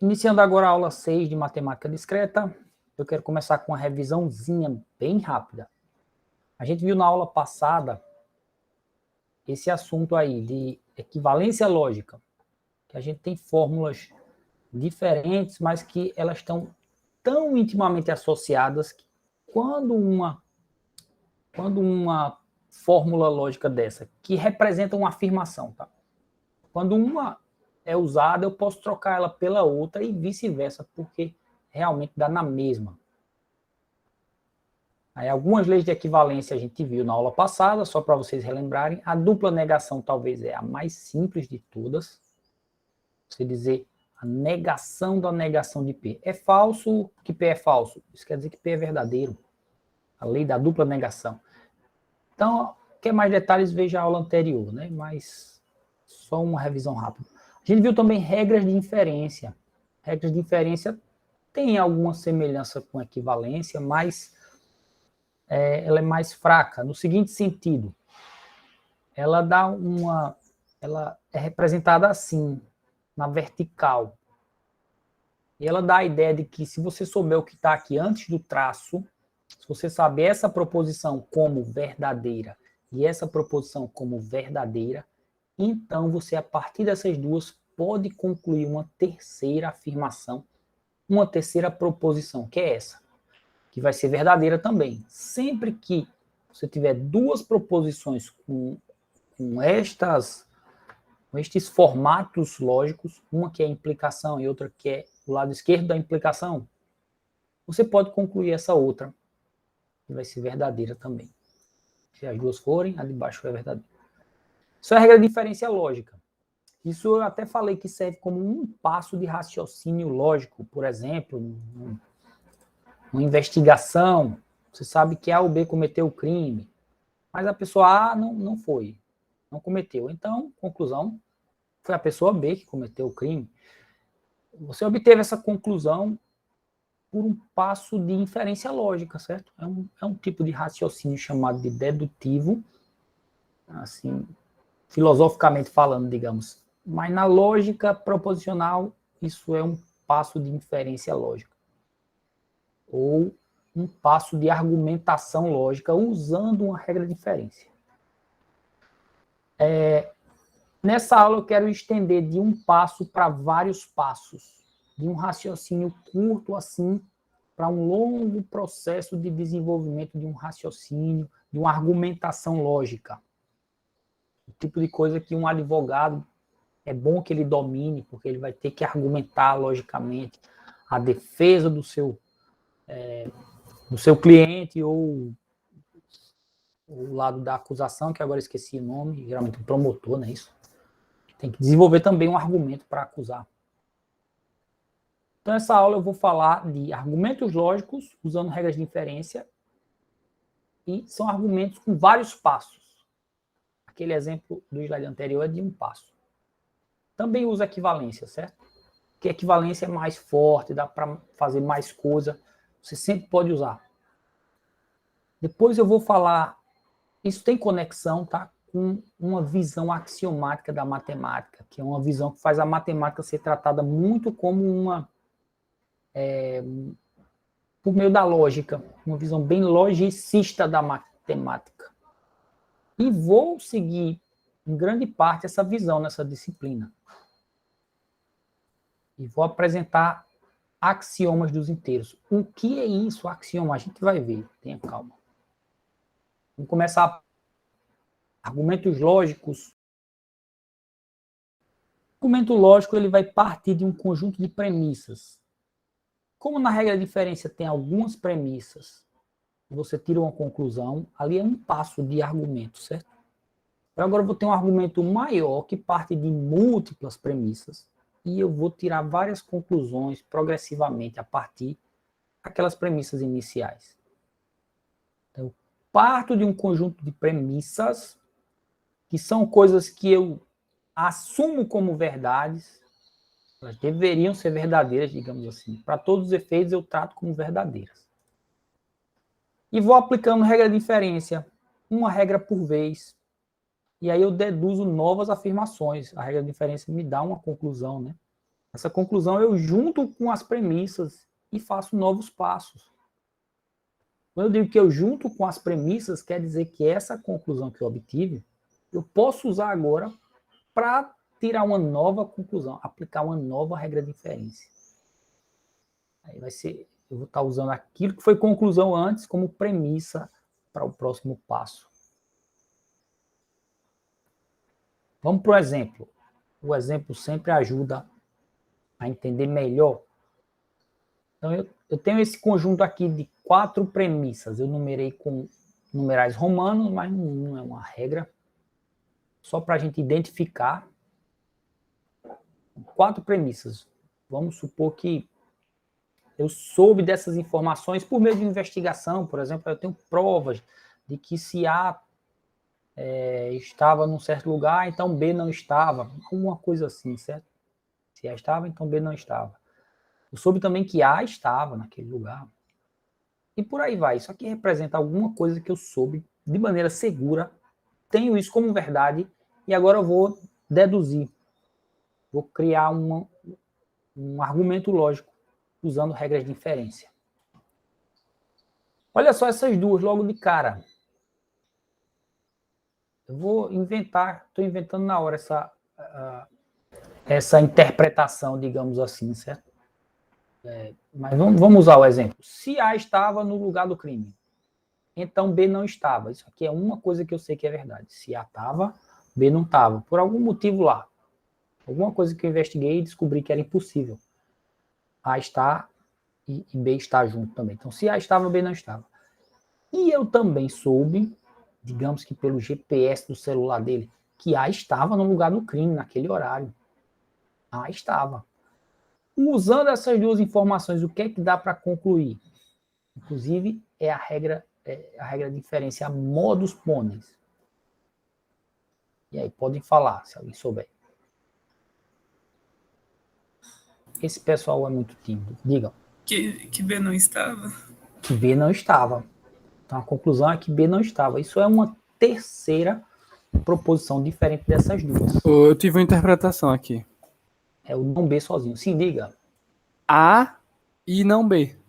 Iniciando agora a aula 6 de matemática discreta, eu quero começar com uma revisãozinha bem rápida. A gente viu na aula passada esse assunto aí de equivalência lógica, que a gente tem fórmulas diferentes, mas que elas estão tão intimamente associadas que quando uma fórmula lógica dessa, que representa uma afirmação, tá? Quando uma é usada, eu posso trocar ela pela outra e vice-versa, porque realmente dá na mesma. Aí, algumas leis de equivalência a gente viu na aula passada, só para vocês relembrarem. A dupla negação talvez é a mais simples de todas. Você dizer a negação da negação de P. É falso que P é falso. Isso quer dizer que P é verdadeiro. A lei da dupla negação. Então, quer mais detalhes, veja a aula anterior, né? Mas só uma revisão rápida. A gente viu também regras de inferência. Regras de inferência têm alguma semelhança com equivalência, mas ela é mais fraca, no seguinte sentido. Ela é representada assim, na vertical. E ela dá a ideia de que se você souber o que está aqui antes do traço, se você saber essa proposição como verdadeira e essa proposição como verdadeira, então você, a partir dessas duas, pode concluir uma terceira afirmação, uma terceira proposição, que é essa, que vai ser verdadeira também. Sempre que você tiver duas proposições com estes formatos lógicos, uma que é a implicação e outra que é o lado esquerdo da implicação, você pode concluir essa outra, que vai ser verdadeira também. Se as duas forem, a de baixo é verdadeira. Isso é a regra de inferência lógica. Isso eu até falei que serve como um passo de raciocínio lógico. Por exemplo, uma investigação, você sabe que A ou B cometeu o crime, mas a pessoa A não foi, não cometeu. Então, conclusão, foi a pessoa B que cometeu o crime. Você obteve essa conclusão por um passo de inferência lógica, certo? É um tipo de raciocínio chamado de dedutivo, assim, filosoficamente falando, digamos. Mas na lógica proposicional, isso é um passo de inferência lógica. Ou um passo de argumentação lógica usando uma regra de inferência. Nessa aula eu quero estender de um passo para vários passos, de um raciocínio curto assim, para um longo processo de desenvolvimento de um raciocínio, de uma argumentação lógica. O tipo de coisa que um advogado é bom que ele domine, porque ele vai ter que argumentar logicamente a defesa do seu cliente ou o lado da acusação, que agora esqueci o nome, geralmente o promotor, não é isso? Tem que desenvolver também um argumento para acusar. Então, nessa aula eu vou falar de argumentos lógicos usando regras de inferência e são argumentos com vários passos. Aquele exemplo do slide anterior é de um passo. Também usa equivalência, certo? Porque equivalência é mais forte, dá para fazer mais coisa, você sempre pode usar. Depois eu vou falar, isso tem conexão, tá? Com uma visão axiomática da matemática, que é uma visão que faz a matemática ser tratada muito como por meio da lógica, uma visão bem logicista da matemática. E vou seguir, em grande parte, essa visão nessa disciplina. E vou apresentar axiomas dos inteiros. O que é isso, axioma? A gente vai ver, tenha calma. Vamos começar. Argumentos lógicos. O argumento lógico ele vai partir de um conjunto de premissas. Como na regra de inferência tem algumas premissas, você tira uma conclusão, ali é um passo de argumento, certo? Eu agora vou ter um argumento maior que parte de múltiplas premissas e eu vou tirar várias conclusões progressivamente a partir daquelas premissas iniciais. Então, eu parto de um conjunto de premissas que são coisas que eu assumo como verdades, elas deveriam ser verdadeiras, digamos assim. Para todos os efeitos, eu trato como verdadeiras. E vou aplicando regra de inferência, uma regra por vez. E aí eu deduzo novas afirmações. A regra de inferência me dá uma conclusão, né? Essa conclusão eu junto com as premissas e faço novos passos. Quando eu digo que eu junto com as premissas, quer dizer que essa conclusão que eu obtive, eu posso usar agora para tirar uma nova conclusão, aplicar uma nova regra de inferência. Aí vai ser, eu vou estar usando aquilo que foi conclusão antes como premissa para o próximo passo. Vamos para o exemplo. O exemplo sempre ajuda a entender melhor. Então, eu tenho esse conjunto aqui de 4 premissas. Eu numerei com numerais romanos, mas não é uma regra. Só para a gente identificar 4 premissas. Vamos supor que eu soube dessas informações por meio de investigação. Por exemplo, eu tenho provas de que se A estava num certo lugar, então B não estava. Alguma coisa assim, certo? Se A estava, então B não estava. Eu soube também que A estava naquele lugar. E por aí vai. Isso aqui representa alguma coisa que eu soube de maneira segura. Tenho isso como verdade e agora eu vou deduzir. Vou criar um argumento lógico usando regras de inferência. Olha só essas duas logo de cara. Eu vou inventar, estou inventando na hora essa interpretação, digamos assim, certo? Mas vamos usar o exemplo. Se A estava no lugar do crime, então B não estava. Isso aqui é uma coisa que eu sei que é verdade. Se A estava, B não estava. Por algum motivo lá. Alguma coisa que eu investiguei e descobri que era impossível. A está e B está junto também. Então, se A estava, B não estava. E eu também soube, digamos que pelo GPS do celular dele, que A estava no lugar do crime, naquele horário. A estava. Usando essas duas informações, o que é que dá para concluir? Inclusive, é a regra de inferência, a modus ponens. E aí, podem falar, se alguém souber. Esse pessoal é muito tímido. Digam. Que B não estava? Que B não estava. Então, a conclusão é que B não estava. Isso é uma terceira proposição diferente dessas duas. Eu tive uma interpretação aqui. É o não B sozinho. Sim, diga. A e não B.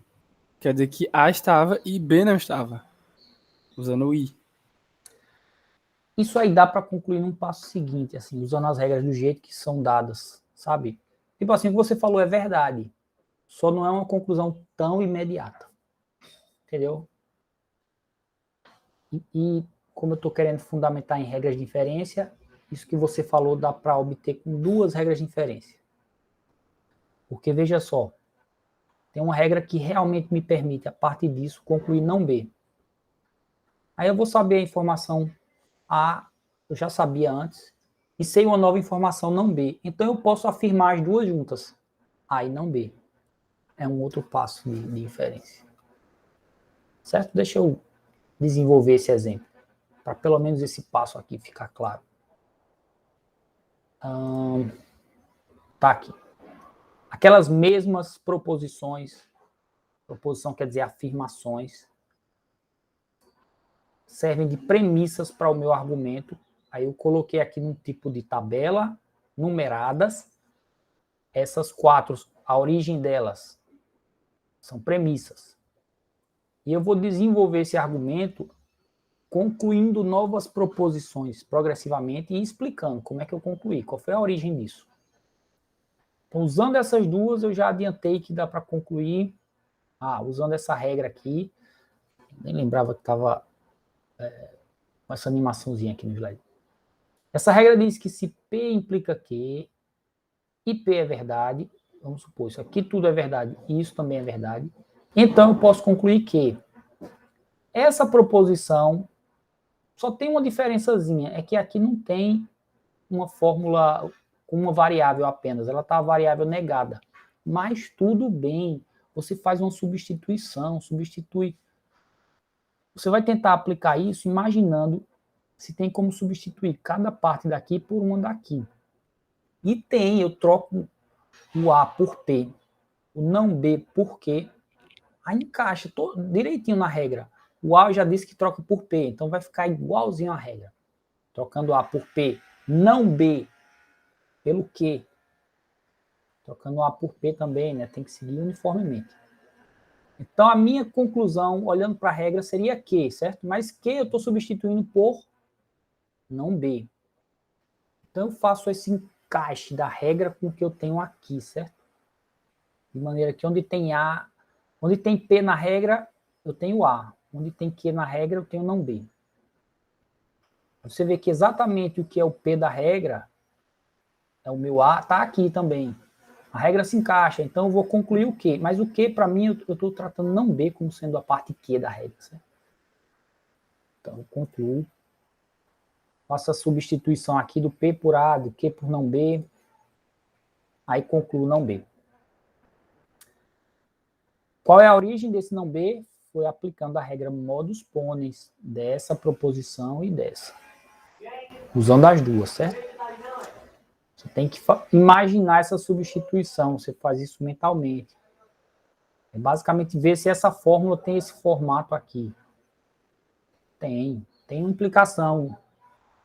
Quer dizer que A estava e B não estava. Usando o I. Isso aí dá para concluir num passo seguinte, assim, usando as regras do jeito que são dadas, sabe? Tipo assim, o que você falou é verdade. Só não é uma conclusão tão imediata. Entendeu? E como eu estou querendo fundamentar em regras de inferência, isso que você falou dá para obter com duas regras de inferência. Porque, veja só, tem uma regra que realmente me permite, a partir disso, concluir não B. Aí eu vou saber a informação A, eu já sabia antes, e sei uma nova informação não B. Então eu posso afirmar as duas juntas, A e não B. É um outro passo de inferência. Certo? Deixa eu desenvolver esse exemplo, para pelo menos esse passo aqui ficar claro. Tá aqui. Aquelas mesmas proposições, proposição quer dizer afirmações, servem de premissas para o meu argumento. Aí eu coloquei aqui num tipo de tabela, numeradas, essas 4, a origem delas são premissas. E eu vou desenvolver esse argumento concluindo novas proposições progressivamente e explicando como é que eu concluí, qual foi a origem disso. Então, usando essas duas, eu já adiantei que dá para concluir, usando essa regra aqui, nem lembrava que estava com essa animaçãozinha aqui no slide. Essa regra diz que se P implica Q e P é verdade, vamos supor, isso aqui tudo é verdade e isso também é verdade, então eu posso concluir que essa proposição só tem uma diferençazinha, é que aqui não tem uma fórmula com uma variável apenas, ela está a variável negada. Mas tudo bem, você faz uma substituição, substitui. Você vai tentar aplicar isso imaginando se tem como substituir cada parte daqui por uma daqui. E tem, eu troco o A por P, o não B por Q, aí encaixa direitinho na regra. O A eu já disse que troca por P, então vai ficar igualzinho à regra. Trocando A por P, não B pelo Q. Trocando A por P também, né? Tem que seguir uniformemente. Então, a minha conclusão, olhando para a regra, seria Q, certo? Mas Q eu estou substituindo por não B. Então, eu faço esse encaixe da regra com o que eu tenho aqui, certo? De maneira que onde tem A, onde tem P na regra, eu tenho A. Onde tem Q na regra, eu tenho não B. Você vê que exatamente o que é o P da regra, é o meu A, está aqui também. A regra se encaixa, então eu vou concluir o Q. Mas o Q, para mim, eu estou tratando não B como sendo a parte Q da regra, certo? Então, eu concluo. Faço a substituição aqui do P por A, do Q por não B. Aí concluo não B. Qual é a origem desse não B? Foi aplicando a regra modus ponens dessa proposição e dessa. Usando as duas, certo? Você tem que imaginar essa substituição, você faz isso mentalmente. É basicamente ver se essa fórmula tem esse formato aqui. Tem uma implicação.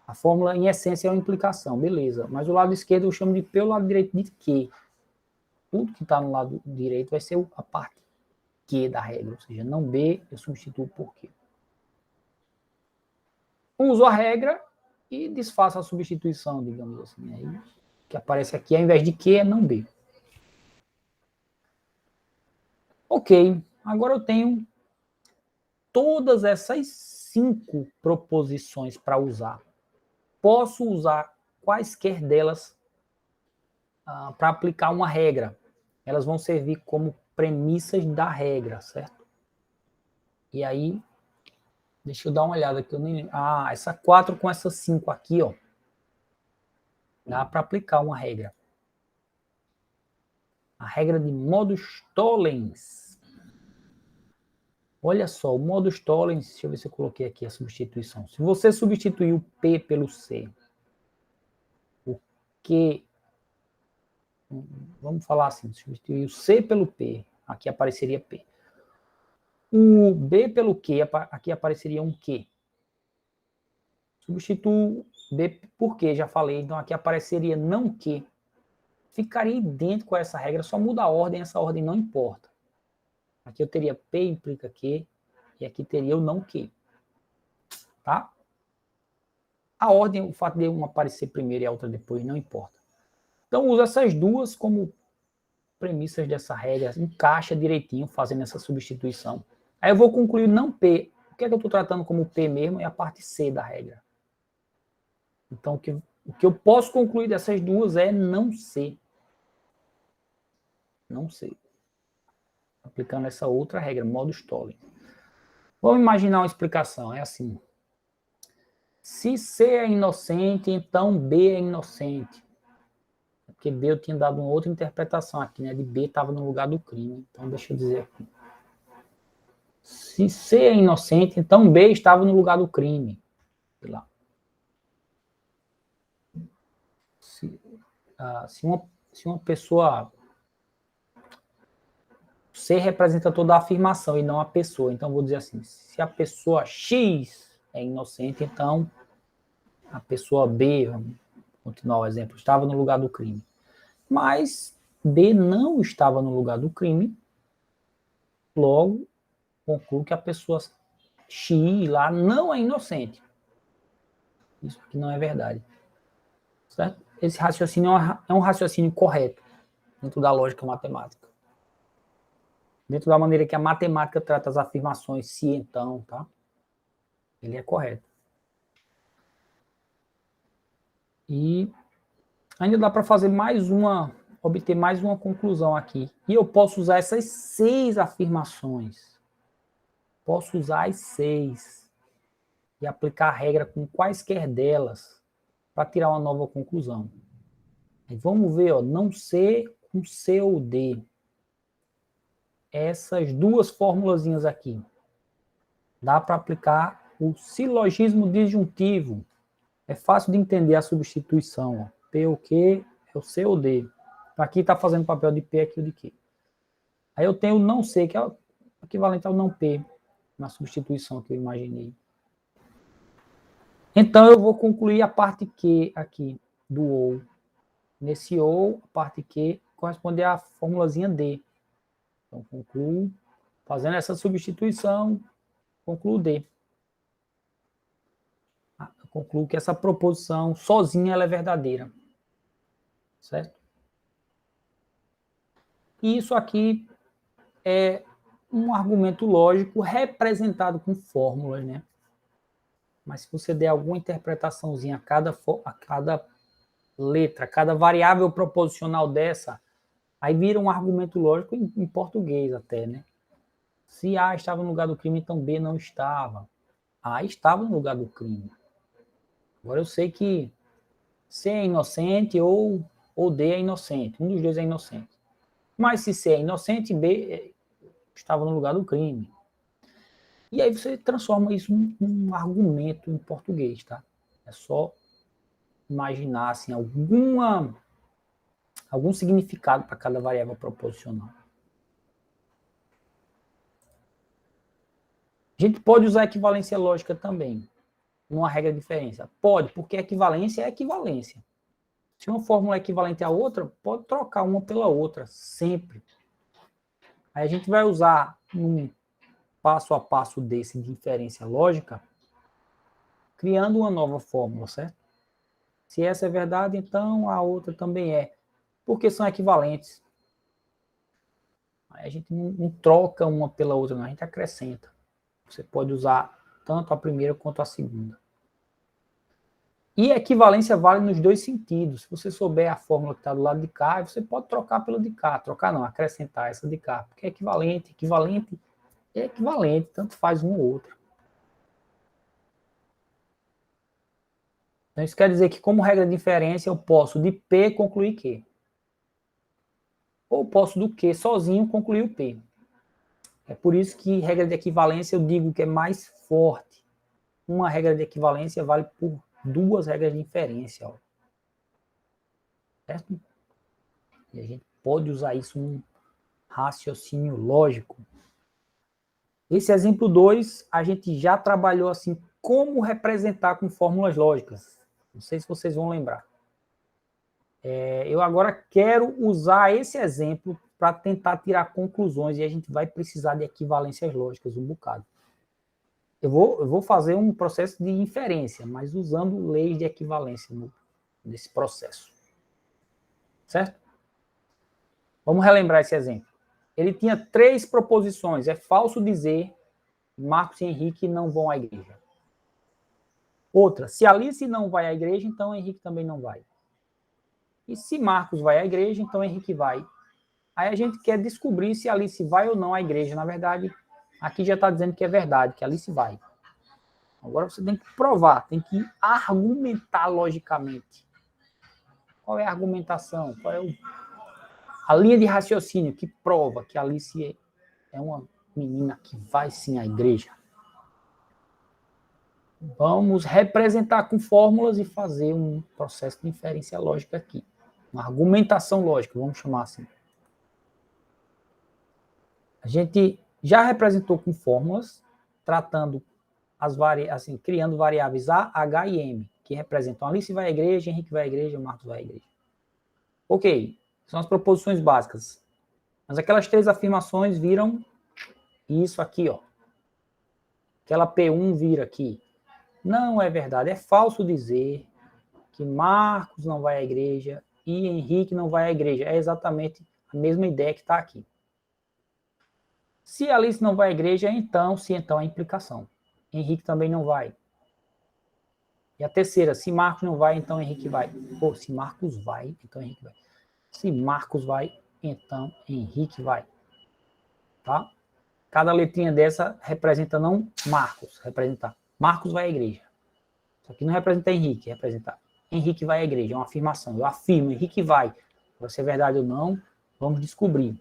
A fórmula, em essência, é uma implicação, beleza. Mas o lado esquerdo eu chamo de P, o lado direito de Q. Tudo que está no lado direito vai ser a parte Q da regra, ou seja, não B, eu substituo por Q. Uso a regra e desfaço a substituição, digamos assim. Aí, o que aparece aqui, ao invés de Q, é não B. Ok, agora eu tenho todas essas 5 proposições para usar. Posso usar quaisquer delas para aplicar uma regra. Elas vão servir como premissas da regra, certo? E aí, deixa eu dar uma olhada aqui. Eu nem... essa 4 com essas 5 aqui, ó. Dá para aplicar uma regra. A regra de modus tollens. Olha só, o modus tollens, deixa eu ver se eu coloquei aqui a substituição. Se você substituir o P pelo C, o Q, vamos falar assim, substituir o C pelo P, aqui apareceria P. O B pelo Q, aqui apareceria um Q. Substituo B por Q, já falei, então aqui apareceria não Q. Ficaria idêntico a essa regra, só muda a ordem, essa ordem não importa. Aqui eu teria P implica Q, e aqui teria o não Q. Tá? A ordem, o fato de uma aparecer primeiro e a outra depois, não importa. Então, uso essas duas como premissas dessa regra, encaixa direitinho fazendo essa substituição. Aí eu vou concluir não P. O que é que eu estou tratando como P mesmo? É a parte C da regra. Então, o que eu posso concluir dessas duas é não C. Não C. Aplicando essa outra regra, modus tollens. Vamos imaginar uma explicação, é assim. Se C é inocente, então B é inocente. Porque B eu tinha dado uma outra interpretação aqui, né? De B estava no lugar do crime. Então, deixa eu dizer aqui. Se C é inocente, então B estava no lugar do crime. Sei lá. Se uma pessoa... C representa toda a afirmação e não a pessoa. Então, vou dizer assim, se a pessoa X é inocente, então a pessoa B, vamos continuar o exemplo, estava no lugar do crime. Mas B não estava no lugar do crime, logo concluo que a pessoa X lá não é inocente. Isso aqui não é verdade. Certo? Esse raciocínio é um raciocínio correto dentro da lógica matemática. Dentro da maneira que a matemática trata as afirmações se então, tá? Ele é correto. E ainda dá para fazer obter mais uma conclusão aqui. E eu posso usar essas 6 afirmações. Posso usar as 6 e aplicar a regra com quaisquer delas para tirar uma nova conclusão. Aí vamos ver, ó, não C com C ou D. Essas duas formulazinhas aqui. Dá para aplicar o silogismo disjuntivo. É fácil de entender a substituição. Ó. P ou Q é o C ou D. Aqui está fazendo papel de P, aqui o de Q. Aí eu tenho o não C, que é o equivalente ao não P, na substituição que eu imaginei. Então eu vou concluir a parte Q aqui, do OU. Nesse OU, a parte Q, corresponder à formulazinha D. Então, concluo, fazendo essa substituição, concluo D. Eu concluo que essa proposição sozinha ela é verdadeira. Certo? E isso aqui é um argumento lógico representado com fórmulas, né? Mas se você der alguma interpretaçãozinha a cada letra, cada variável proposicional dessa, aí vira um argumento lógico em português até, né? Se A estava no lugar do crime, então B não estava. A estava no lugar do crime. Agora eu sei que C é inocente ou D é inocente. Um dos dois é inocente. Mas se C é inocente, B estava no lugar do crime. E aí você transforma isso num argumento em português, tá? É só imaginar assim, algum significado para cada variável proposicional. A gente pode usar equivalência lógica também, numa regra de diferença. Pode, porque equivalência é equivalência. Se uma fórmula é equivalente à outra, pode trocar uma pela outra, sempre. Aí a gente vai usar um passo a passo desse de inferência lógica, criando uma nova fórmula, certo? Se essa é verdade, então a outra também é. Porque são equivalentes. Aí a gente não troca uma pela outra, não, a gente acrescenta. Você pode usar tanto a primeira quanto a segunda. E equivalência vale nos dois sentidos. Se você souber a fórmula que está do lado de cá, você pode trocar pela de cá. Trocar não, acrescentar essa de cá. Porque é equivalente é equivalente, tanto faz um ou outro. Então isso quer dizer que, como regra de inferência, eu posso de P concluir Q. Ou posso do Q sozinho concluir o P. É por isso que regra de equivalência eu digo que é mais forte. Uma regra de equivalência vale por duas regras de inferência. Ó. Certo? E a gente pode usar isso num raciocínio lógico. Esse exemplo 2, a gente já trabalhou assim, como representar com fórmulas lógicas. Não sei se vocês vão lembrar. Eu agora quero usar esse exemplo para tentar tirar conclusões, e a gente vai precisar de equivalências lógicas um bocado. Eu vou fazer um processo de inferência, mas usando leis de equivalência nesse processo. Certo? Vamos relembrar esse exemplo. Ele tinha 3 proposições. É falso dizer que Marcos e Henrique não vão à igreja. Outra, se Alice não vai à igreja, então Henrique também não vai. E se Marcos vai à igreja, então Henrique vai. Aí a gente quer descobrir se Alice vai ou não à igreja. Na verdade, aqui já está dizendo que é verdade, que Alice vai. Agora você tem que provar, tem que argumentar logicamente. Qual é a argumentação? Qual é a linha de raciocínio que prova que Alice é uma menina que vai sim à igreja? Vamos representar com fórmulas e fazer um processo de inferência lógica aqui. Uma argumentação lógica, vamos chamar assim. A gente já representou com fórmulas, tratando criando variáveis A, H e M, que representam Alice vai à igreja, Henrique vai à igreja, Marcos vai à igreja. Ok, são as proposições básicas. Mas aquelas 3 afirmações viram isso aqui, ó. Aquela P1 vira aqui. Não é verdade, é falso dizer que Marcos não vai à igreja e Henrique não vai à igreja. É exatamente a mesma ideia que está aqui. Se Alice não vai à igreja, então é implicação. Henrique também não vai. E a terceira, se Marcos não vai, então Henrique vai. Ou se Marcos vai, então Henrique vai. Se Marcos vai, então Henrique vai. Tá? Cada letrinha dessa representa não Marcos, representa Marcos vai à igreja. Isso aqui não representa Henrique, representa Henrique vai à igreja. É uma afirmação. Eu afirmo, Henrique vai. Vai ser verdade ou não, vamos descobrir.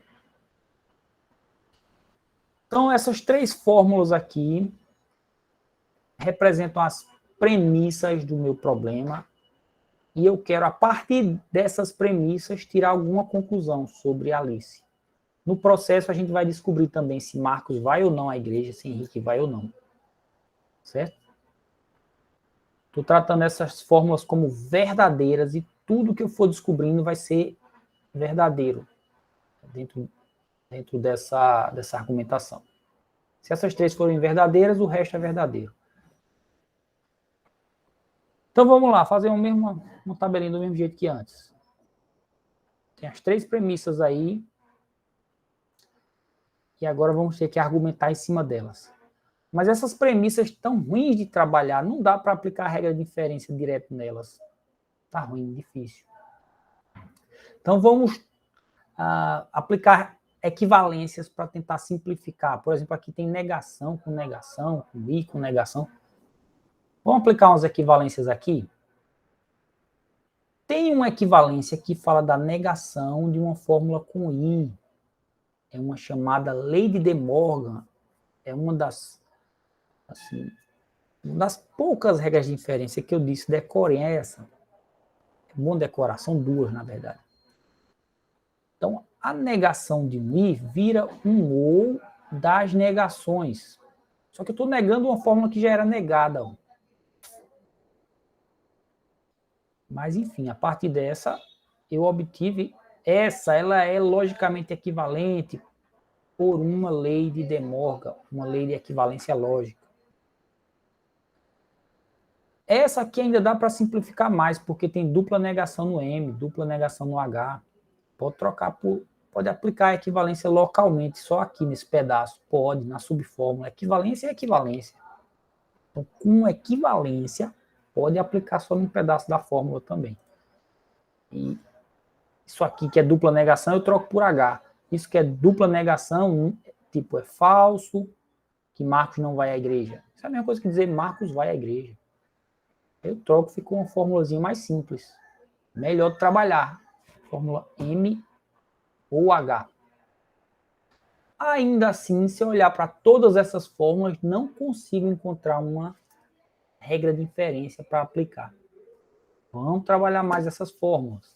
Então, essas 3 fórmulas aqui representam as premissas do meu problema e eu quero, a partir dessas premissas, tirar alguma conclusão sobre Alice. No processo, a gente vai descobrir também se Marcos vai ou não à igreja, se Henrique vai ou não. Certo? Estou tratando essas fórmulas como verdadeiras e tudo que eu for descobrindo vai ser verdadeiro. dentro dessa argumentação. Se essas três forem verdadeiras, o resto é verdadeiro. Então vamos lá, fazer uma tabelinha do mesmo jeito que antes. Tem as três premissas aí. E agora vamos ter que argumentar em cima delas. Mas essas premissas estão ruins de trabalhar, não dá para aplicar a regra de inferência direto nelas. Está ruim, difícil. Então vamos aplicar equivalências para tentar simplificar. Por exemplo, aqui tem negação com negação, com i com negação. Vamos aplicar umas equivalências aqui. Tem uma equivalência que fala da negação de uma fórmula com i. É uma chamada Lei de De Morgan. É uma das poucas regras de inferência que eu disse, decorem essa. É bom decorar, são duas, na verdade. Então, a negação de um i vira um ou das negações. Só que eu estou negando uma fórmula que já era negada. Ó. Mas, enfim, a partir dessa, eu obtive ela é logicamente equivalente por uma lei de De Morgan, uma lei de equivalência lógica. Essa aqui ainda dá para simplificar mais, porque tem dupla negação no M, dupla negação no H. Pode aplicar a equivalência localmente, só aqui nesse pedaço. Pode, na subfórmula. Equivalência é equivalência. Então, com equivalência, pode aplicar só num pedaço da fórmula também. E isso aqui que é dupla negação, eu troco por H. Isso que é dupla negação, tipo, é falso, que Marcos não vai à igreja. Isso é a mesma coisa que dizer Marcos vai à igreja. Eu troco, ficou uma formulazinha mais simples. Melhor de trabalhar. Fórmula M ou H. Ainda assim, se eu olhar para todas essas fórmulas, não consigo encontrar uma regra de inferência para aplicar. Vamos trabalhar mais essas fórmulas.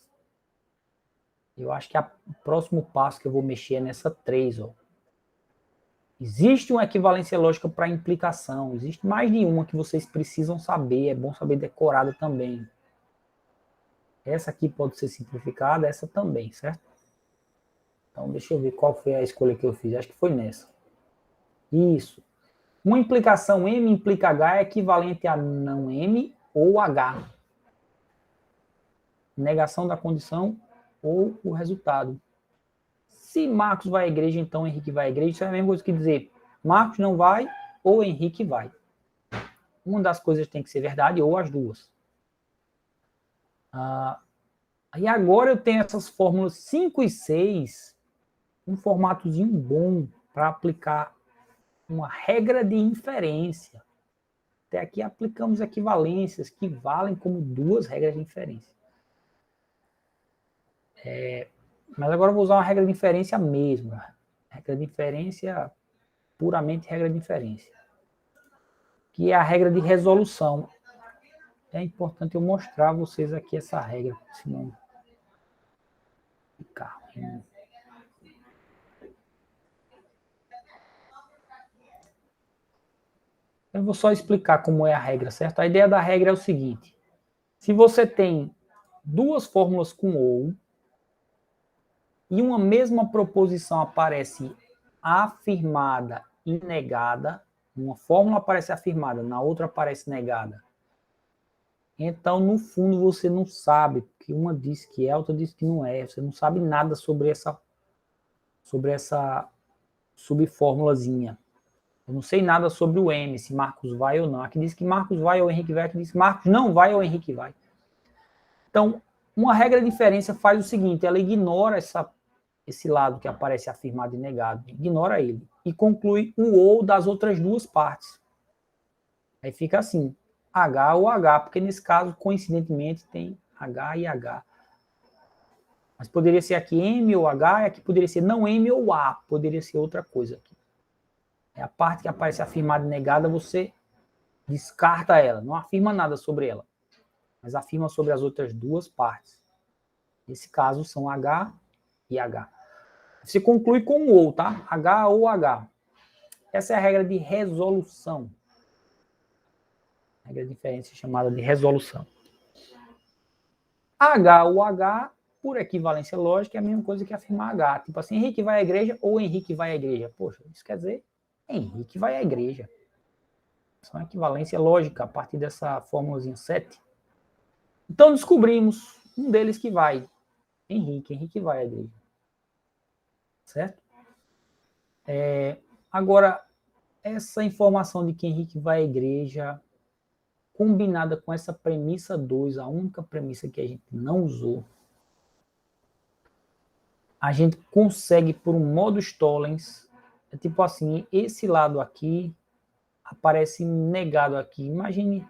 Eu acho que o próximo passo que eu vou mexer é nessa 3. Ó. Existe uma equivalência lógica para implicação. Existe mais de uma que vocês precisam saber. É bom saber decorada também. Essa aqui pode ser simplificada, essa também, certo? Então, deixa eu ver qual foi a escolha que eu fiz. Acho que foi nessa. Isso. Uma implicação M implica H é equivalente a não M ou H. Negação da condição ou o resultado. Se Marcos vai à igreja, então Henrique vai à igreja. Isso é a mesma coisa que dizer Marcos não vai ou Henrique vai. Uma das coisas tem que ser verdade ou as duas. E agora eu tenho essas fórmulas 5 e 6, um formatozinho bom para aplicar uma regra de inferência. Até aqui aplicamos equivalências que valem como duas regras de inferência. Mas agora eu vou usar uma regra de inferência mesmo. Regra de inferência, puramente regra de inferência. Que é a regra de resolução. É importante eu mostrar a vocês aqui essa regra, senão fica ruim. Eu vou só explicar como é a regra, certo? A ideia da regra é o seguinte. Se você tem duas fórmulas com ou e uma mesma proposição aparece afirmada e negada, uma fórmula aparece afirmada, na outra aparece negada. Então, no fundo, você não sabe, porque uma diz que é, outra diz que não é. Você não sabe nada sobre essa subfórmulazinha. Eu não sei nada sobre o M, se Marcos vai ou não. Aqui diz que Marcos vai ou Henrique vai, aqui diz que Marcos não vai ou Henrique vai. Então, uma regra de inferência faz o seguinte, ela ignora esse lado que aparece afirmado e negado, ignora ele, e conclui o ou das outras duas partes. Aí fica assim, H ou H, porque nesse caso, coincidentemente, tem H e H. Mas poderia ser aqui M ou H, e aqui poderia ser não M ou A, poderia ser outra coisa aqui. É a parte que aparece afirmada e negada, você descarta ela, não afirma nada sobre ela, mas afirma sobre as outras duas partes. Nesse caso, são H e H. Você conclui com o ou, tá? H ou H. Essa é a regra de resolução. Regra de inferência chamada de resolução. H ou H por equivalência lógica, é a mesma coisa que afirmar H. Tipo assim, Henrique vai à igreja ou Henrique vai à igreja. Poxa, isso quer dizer Henrique vai à igreja. Isso é uma equivalência lógica a partir dessa fórmulazinha 7. Então, descobrimos um deles que vai. Henrique vai à igreja. Certo? Agora, essa informação de que Henrique vai à igreja, combinada com essa premissa 2, a única premissa que a gente não usou, a gente consegue, por um modus tollens, tipo assim, esse lado aqui aparece negado aqui. Imagine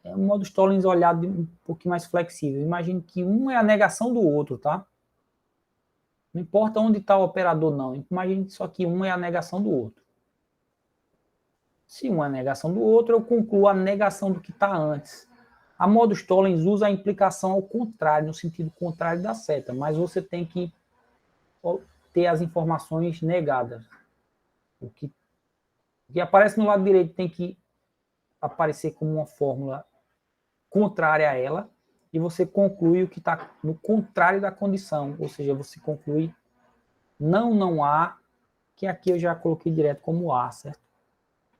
um modus tollens olhado um pouquinho mais flexível. Imagine que um é a negação do outro, tá? Não importa onde está o operador, não. Imagine só que um é a negação do outro. Se um é a negação do outro, eu concluo a negação do que está antes. A modus tollens usa a implicação ao contrário, no sentido contrário da seta, mas você tem que ter as informações negadas. O que aparece no lado direito tem que aparecer como uma fórmula contrária a ela, e você conclui o que está no contrário da condição, ou seja, você conclui não há, que aqui eu já coloquei direto como há, certo?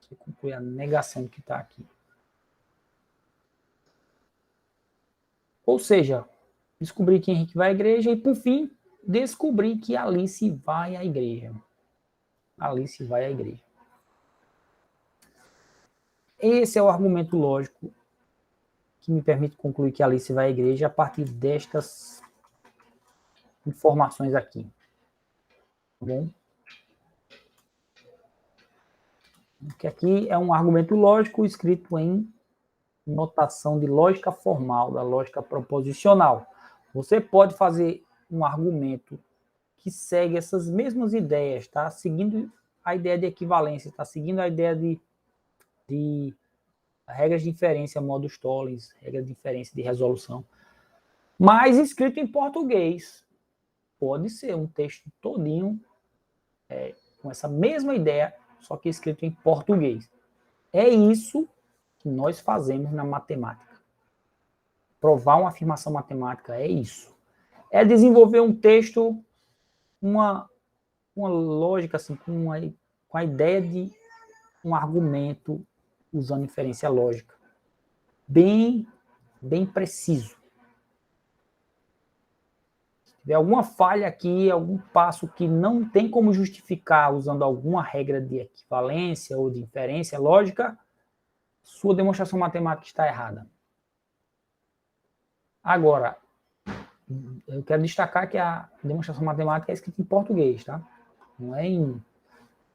Você conclui a negação que está aqui. Ou seja, descobri que Henrique vai à igreja e, por fim, descobri que Alice vai à igreja. Alice vai à igreja. Esse é o argumento lógico que me permite concluir que Alice vai à igreja a partir destas informações aqui. Tá bom? Que aqui é um argumento lógico escrito em notação de lógica formal, da lógica proposicional. Você pode fazer um argumento que segue essas mesmas ideias, tá? Seguindo a ideia de equivalência, tá? Seguindo a ideia de regras de inferência, modus tollens, regras de inferência de resolução, mas escrito em português. Pode ser um texto todinho com essa mesma ideia, só que escrito em português. É isso que nós fazemos na matemática. Provar uma afirmação matemática é isso. É desenvolver um texto, uma lógica, assim, com a ideia de um argumento usando inferência lógica. Bem preciso. Se tiver alguma falha aqui, algum passo que não tem como justificar usando alguma regra de equivalência ou de inferência lógica, sua demonstração matemática está errada. Agora, eu quero destacar que a demonstração matemática é escrita em português, tá? Não é em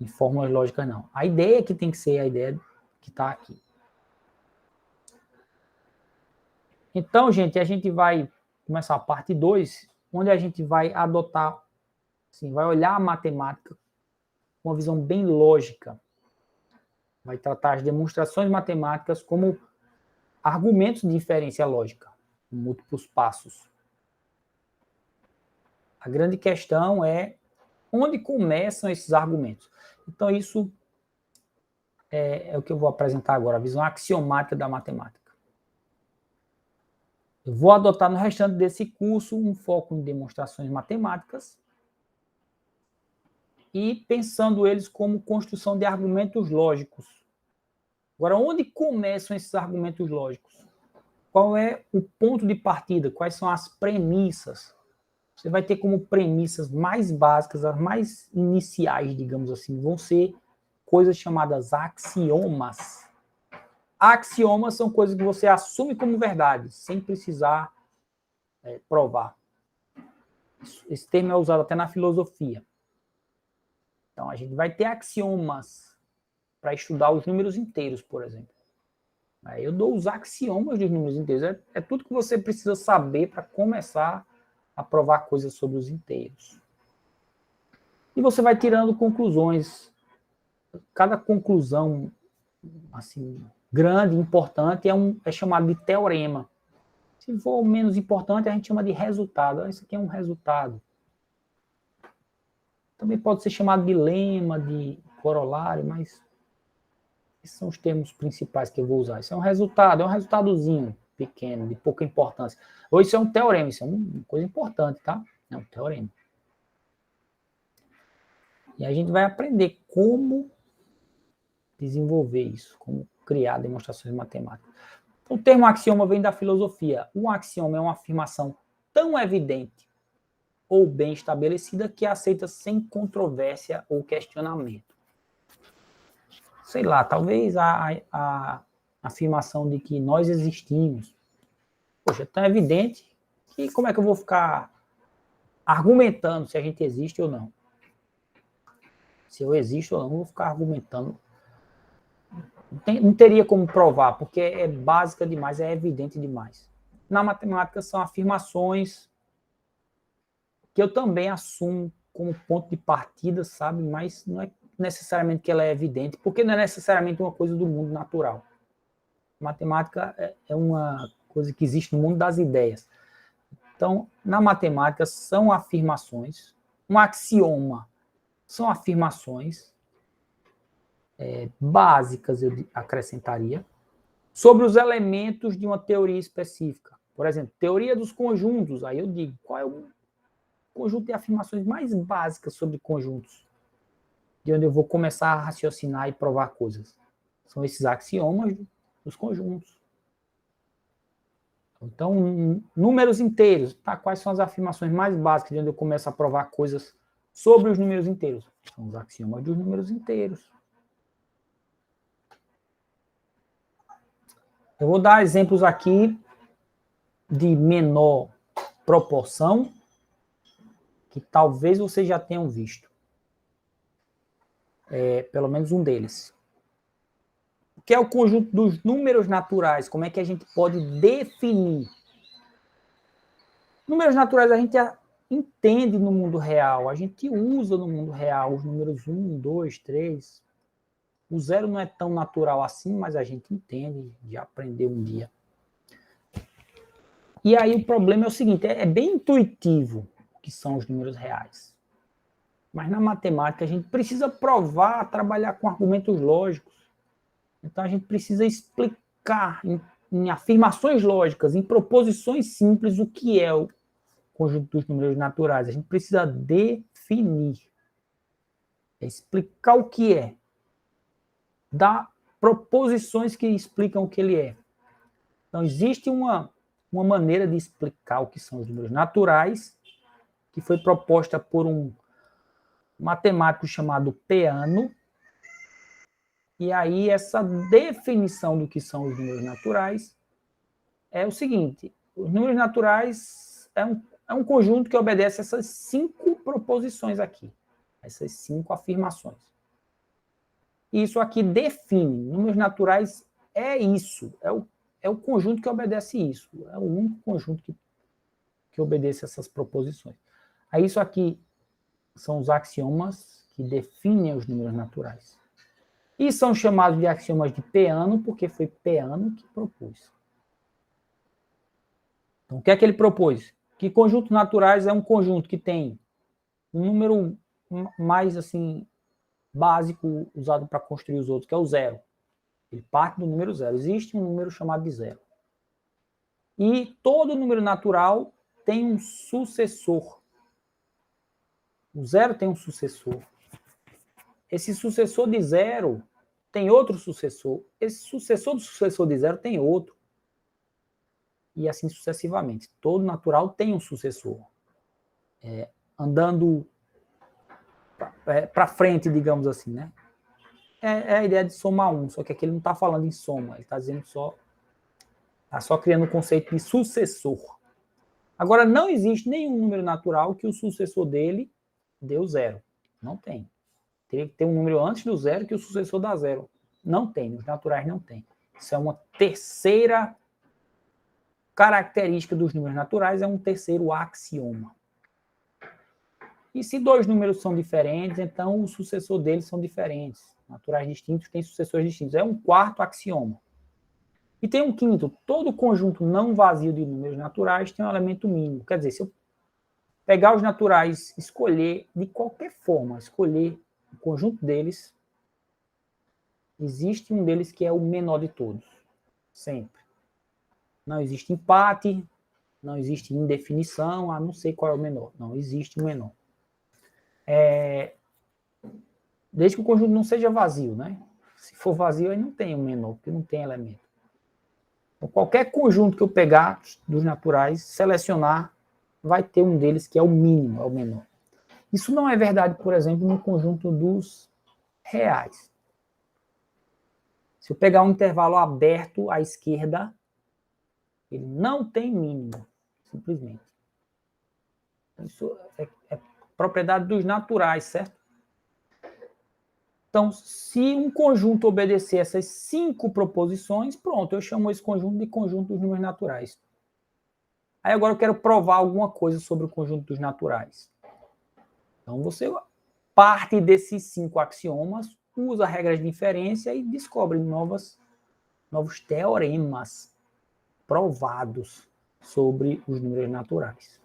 fórmulas lógicas, não. A ideia que tem que ser a ideia que está aqui. Então, gente, a gente vai começar a parte 2, onde a gente vai adotar, assim, vai olhar a matemática com uma visão bem lógica. Vai tratar as demonstrações matemáticas como argumentos de inferência lógica, em múltiplos passos. A grande questão é onde começam esses argumentos. Então, isso é o que eu vou apresentar agora, a visão axiomática da matemática. Eu vou adotar no restante desse curso um foco em demonstrações matemáticas e pensando eles como construção de argumentos lógicos. Agora, onde começam esses argumentos lógicos? Qual é o ponto de partida? Quais são as premissas? Você vai ter como premissas mais básicas, as mais iniciais, digamos assim, vão ser coisas chamadas axiomas. Axiomas são coisas que você assume como verdade, sem precisar provar. Esse termo é usado até na filosofia. Então, a gente vai ter axiomas para estudar os números inteiros, por exemplo. Aí eu dou os axiomas dos números inteiros. É tudo que você precisa saber para começar a provar coisas sobre os inteiros. E você vai tirando conclusões. Cada conclusão assim, grande, importante, é chamado de teorema. Se for menos importante, a gente chama de resultado. Isso aqui é um resultado. Também pode ser chamado de lema, de corolário, mas esses são os termos principais que eu vou usar. Isso é um resultado, é um resultadozinho. pequeno, de pouca importância. Ou isso é um teorema, isso é uma coisa importante, tá? É um teorema. E a gente vai aprender como desenvolver isso, como criar demonstrações matemáticas. O termo axioma vem da filosofia. Um axioma é uma afirmação tão evidente ou bem estabelecida que é aceita sem controvérsia ou questionamento. Sei lá, talvez a afirmação de que nós existimos. Poxa, é tão evidente que como é que eu vou ficar argumentando se a gente existe ou não? Se eu existo ou não, eu vou ficar argumentando. Não teria como provar, porque é básica demais, é evidente demais. Na matemática são afirmações que eu também assumo como ponto de partida, sabe? Mas não é necessariamente que ela é evidente, porque não é necessariamente uma coisa do mundo natural. Matemática é uma coisa que existe no mundo das ideias. Então, na matemática são afirmações, um axioma são afirmações básicas, eu acrescentaria, sobre os elementos de uma teoria específica. Por exemplo, teoria dos conjuntos, aí eu digo, qual é o conjunto de afirmações mais básicas sobre conjuntos, de onde eu vou começar a raciocinar e provar coisas. São esses axiomas dos conjuntos. Então, números inteiros, tá? Quais são as afirmações mais básicas de onde eu começo a provar coisas sobre os números inteiros? São os axiomas dos números inteiros. Eu vou dar exemplos aqui de menor proporção, que talvez vocês já tenham visto. Pelo menos um deles. O que é o conjunto dos números naturais? Como é que a gente pode definir? Números naturais a gente entende no mundo real, a gente usa no mundo real os números 1, 2, 3. O zero não é tão natural assim, mas a gente entende, de aprender um dia. E aí o problema é o seguinte, é bem intuitivo o que são os números reais. Mas na matemática a gente precisa provar, trabalhar com argumentos lógicos. Então a gente precisa explicar em afirmações lógicas, em proposições simples, o que é o conjunto dos números naturais. A gente precisa definir, explicar o que é, dar proposições que explicam o que ele é. Então existe uma maneira de explicar o que são os números naturais, que foi proposta por um matemático chamado Peano. E aí essa definição do que são os números naturais é o seguinte: os números naturais é um conjunto que obedece a essas 5 proposições aqui, essas 5 afirmações. Isso aqui define, números naturais é isso, é o conjunto que obedece isso, é o único conjunto que obedece a essas proposições. Aí isso aqui são os axiomas que definem os números naturais. E são chamados de axiomas de Peano, porque foi Peano que propôs. Então, o que é que ele propôs? Que conjuntos naturais é um conjunto que tem um número mais assim básico usado para construir os outros, que é o zero. Ele parte do número zero. Existe um número chamado de zero. E todo número natural tem um sucessor. O zero tem um sucessor. Esse sucessor de zero tem outro sucessor. Esse sucessor do sucessor de zero tem outro. E assim sucessivamente. Todo natural tem um sucessor. Andando para frente, digamos assim, né? É a ideia de somar um, só que aqui ele não está falando em soma, ele está dizendo está só criando o conceito de sucessor. Agora, não existe nenhum número natural que o sucessor dele deu zero. Não tem. Teria que ter um número antes do zero que o sucessor dá zero. Não tem, nos naturais não tem. Isso é uma terceira característica dos números naturais, é um terceiro axioma. E se dois números são diferentes, então o sucessor deles são diferentes. Naturais distintos têm sucessores distintos. É um quarto axioma. E tem um quinto. Todo conjunto não vazio de números naturais tem um elemento mínimo. Quer dizer, se eu pegar os naturais, escolher, de qualquer forma, escolher o conjunto deles, existe um deles que é o menor de todos. Sempre. Não existe empate, não existe indefinição, não sei qual é o menor. Não existe o menor. Desde que o conjunto não seja vazio, né? Se for vazio, aí não tem o menor, porque não tem elemento. Então, qualquer conjunto que eu pegar dos naturais, selecionar, vai ter um deles que é o mínimo, é o menor. Isso não é verdade, por exemplo, no conjunto dos reais. Se eu pegar um intervalo aberto à esquerda, ele não tem mínimo, simplesmente. Isso é propriedade dos naturais, certo? Então, se um conjunto obedecer essas 5 proposições, pronto, eu chamo esse conjunto de conjunto dos números naturais. Aí agora eu quero provar alguma coisa sobre o conjunto dos naturais. Então, você parte desses 5 axiomas, usa regras de inferência e descobre novos teoremas provados sobre os números naturais.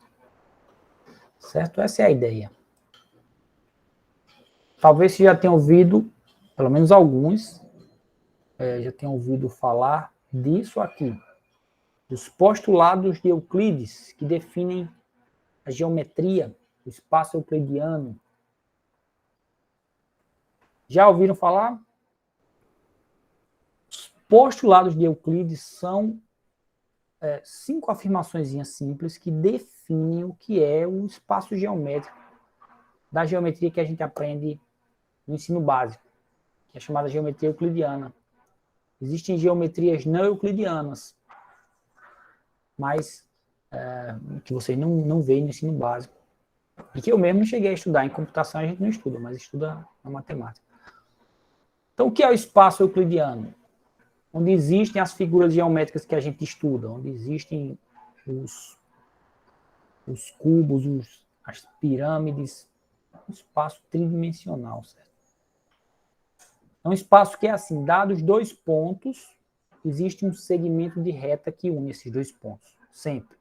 Certo? Essa é a ideia. Talvez você já tenha ouvido, pelo menos alguns, já tenham ouvido falar disso aqui. Dos postulados de Euclides, que definem a geometria, o espaço euclidiano. Já ouviram falar? Os postulados de Euclides são 5 afirmações simples que definem o que é o espaço geométrico da geometria que a gente aprende no ensino básico, que é chamada geometria euclidiana. Existem geometrias não euclidianas, mas que vocês não veem no ensino básico. E que eu mesmo não cheguei a estudar. Em computação a gente não estuda, mas estuda na matemática. Então, o que é o espaço euclidiano? Onde existem as figuras geométricas que a gente estuda, onde existem os cubos, as pirâmides, um espaço tridimensional, certo? É um espaço que é assim, dados 2 pontos, existe um segmento de reta que une esses 2 pontos, sempre.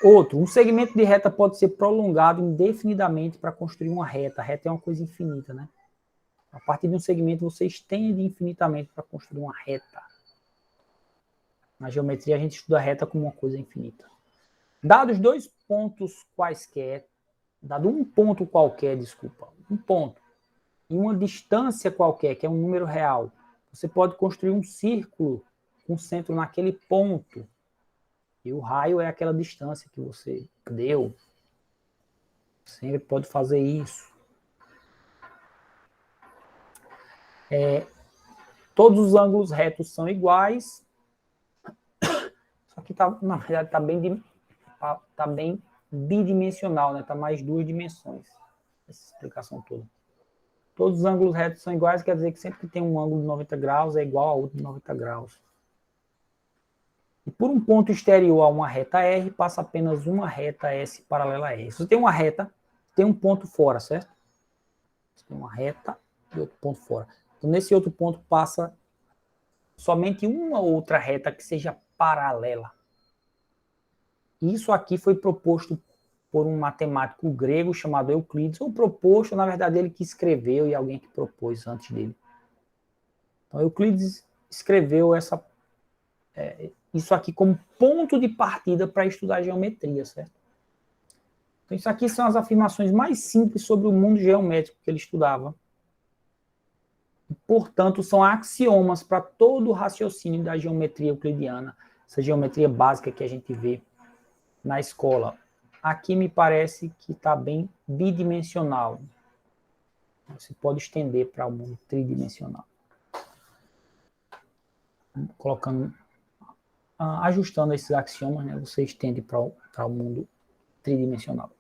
Outro, um segmento de reta pode ser prolongado indefinidamente para construir uma reta. A reta é uma coisa infinita, né? A partir de um segmento você estende infinitamente para construir uma reta. Na geometria a gente estuda a reta como uma coisa infinita. Dados 2 pontos quaisquer, dado um ponto qualquer, um ponto, em uma distância qualquer, que é um número real, você pode construir um círculo com centro naquele ponto. E o raio é aquela distância que você deu. Sempre pode fazer isso. Todos os ângulos retos são iguais. Só que na verdade está bem bidimensional, né? Está mais 2 dimensões. Essa explicação toda. Todos os ângulos retos são iguais, quer dizer que sempre que tem um ângulo de 90 graus é igual a outro de 90 graus. E por um ponto exterior a uma reta R, passa apenas uma reta S paralela a R. Se você tem uma reta, tem um ponto fora, certo? Você tem uma reta e outro ponto fora. Então, nesse outro ponto passa somente uma outra reta que seja paralela. Isso aqui foi proposto por um matemático grego chamado Euclides, ou proposto, na verdade, ele que escreveu e alguém que propôs antes dele. Então, Euclides escreveu isso aqui como ponto de partida para estudar geometria, certo? Então, isso aqui são as afirmações mais simples sobre o mundo geométrico que ele estudava. E, portanto, são axiomas para todo o raciocínio da geometria euclidiana, essa geometria básica que a gente vê na escola. Aqui me parece que está bem bidimensional. Você pode estender para o mundo tridimensional. Ajustando esses axiomas, né, você estende para o mundo tridimensional.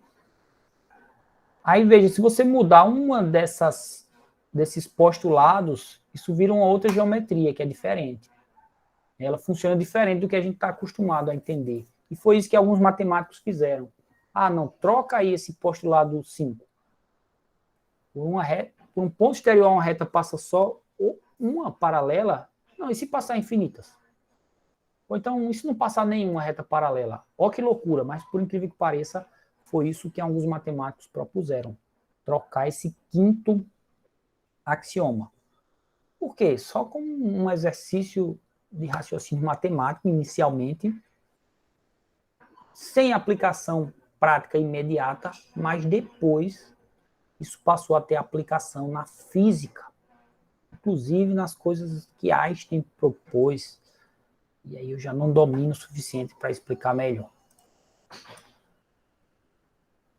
Aí veja, se você mudar uma desses postulados, isso vira uma outra geometria, que é diferente. Ela funciona diferente do que a gente está acostumado a entender. E foi isso que alguns matemáticos fizeram. Não, troca aí esse postulado 5. Por um ponto exterior a uma reta passa só uma paralela. Não, e se passar infinitas? Ou então, e se não passar nenhuma reta paralela? Ó que loucura, mas por incrível que pareça, foi isso que alguns matemáticos propuseram. Trocar esse quinto axioma. Por quê? Só como um exercício de raciocínio matemático, inicialmente, sem aplicação prática imediata, mas depois isso passou a ter aplicação na física, inclusive nas coisas que Einstein propôs, e aí eu já não domino o suficiente para explicar melhor.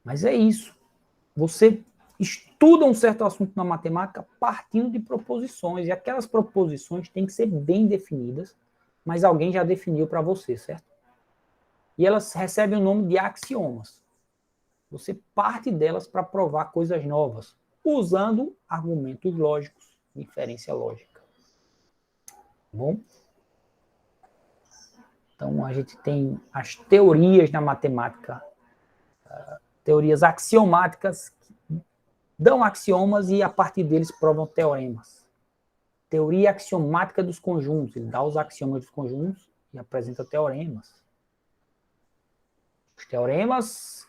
Mas é isso. Você estuda um certo assunto na matemática partindo de proposições, e aquelas proposições têm que ser bem definidas, mas alguém já definiu para você, certo? E elas recebem o nome de axiomas. Você parte delas para provar coisas novas, usando argumentos lógicos, inferência lógica. Bom? Então, a gente tem as teorias na matemática, teorias axiomáticas, que dão axiomas e, a partir deles, provam teoremas. Teoria axiomática dos conjuntos, ele dá os axiomas dos conjuntos e apresenta teoremas. Os teoremas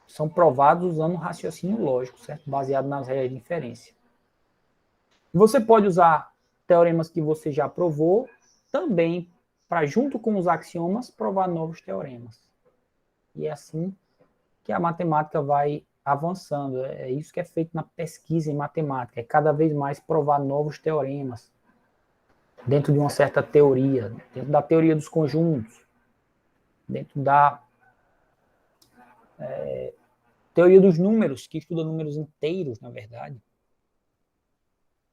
são provados usando raciocínio lógico, certo? Baseado nas regras de inferência. Você pode usar teoremas que você já provou também para, junto com os axiomas, provar novos teoremas. E é assim que a matemática vai avançando. É isso que é feito na pesquisa em matemática. É cada vez mais provar novos teoremas dentro de uma certa teoria, dentro da teoria dos conjuntos, dentro da teoria dos números, que estuda números inteiros, na verdade.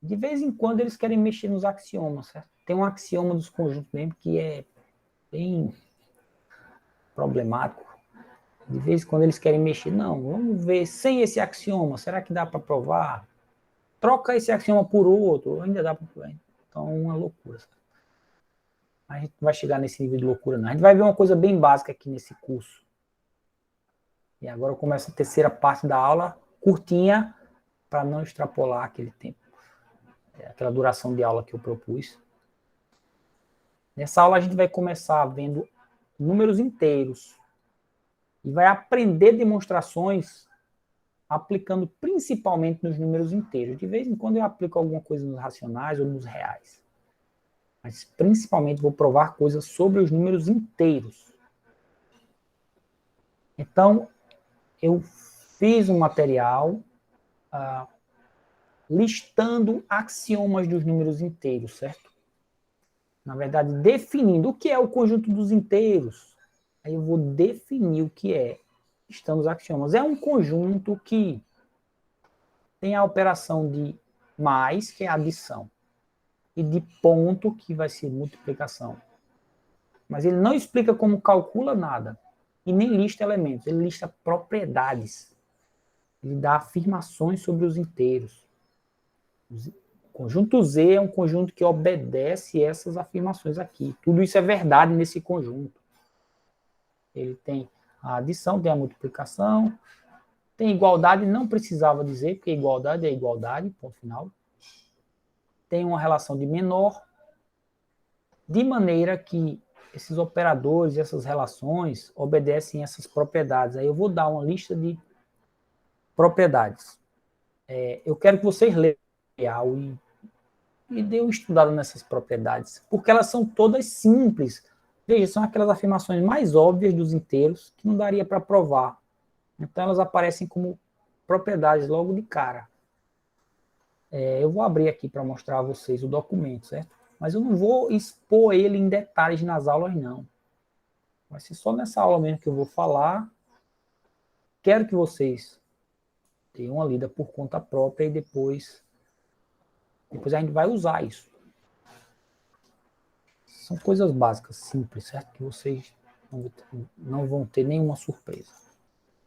De vez em quando eles querem mexer nos axiomas, certo? Tem um axioma dos conjuntos mesmo que é bem problemático. De vez em quando eles querem mexer. Não, vamos ver sem esse axioma, será que dá para provar? Troca esse axioma por outro, ainda dá para provar. Então é uma loucura, certo? A gente não vai chegar nesse nível de loucura, não. A gente vai ver uma coisa bem básica aqui nesse curso. E agora começa a terceira parte da aula, curtinha, para não extrapolar aquele tempo. Aquela duração de aula que eu propus. Nessa aula a gente vai começar vendo números inteiros. E vai aprender demonstrações aplicando principalmente nos números inteiros. De vez em quando eu aplico alguma coisa nos racionais ou nos reais. Mas principalmente vou provar coisas sobre os números inteiros. Então, eu fiz um material listando axiomas dos números inteiros, certo? Na verdade, definindo o que é o conjunto dos inteiros. Aí eu vou definir o que é, listando os axiomas. É um conjunto que tem a operação de mais, que é adição, e de ponto, que vai ser multiplicação. Mas ele não explica como calcula nada, e nem lista elementos, ele lista propriedades. Ele dá afirmações sobre os inteiros. O conjunto Z é um conjunto que obedece essas afirmações aqui. Tudo isso é verdade nesse conjunto. Ele tem a adição, tem a multiplicação, tem igualdade, não precisava dizer, porque igualdade é igualdade, ponto final. Tem uma relação de menor, de maneira que esses operadores, essas relações, obedecem essas propriedades. Aí eu vou dar uma lista de propriedades. Eu quero que vocês leiam e dê uma estudada nessas propriedades, porque elas são todas simples. Veja, são aquelas afirmações mais óbvias dos inteiros que não daria para provar. Então, elas aparecem como propriedades logo de cara. Eu vou abrir aqui para mostrar a vocês o documento, certo? Mas eu não vou expor ele em detalhes nas aulas, não. Vai ser só nessa aula mesmo que eu vou falar. Quero que vocês tenham uma lida por conta própria e depois a gente vai usar isso. São coisas básicas, simples, certo? Que vocês não vão ter nenhuma surpresa.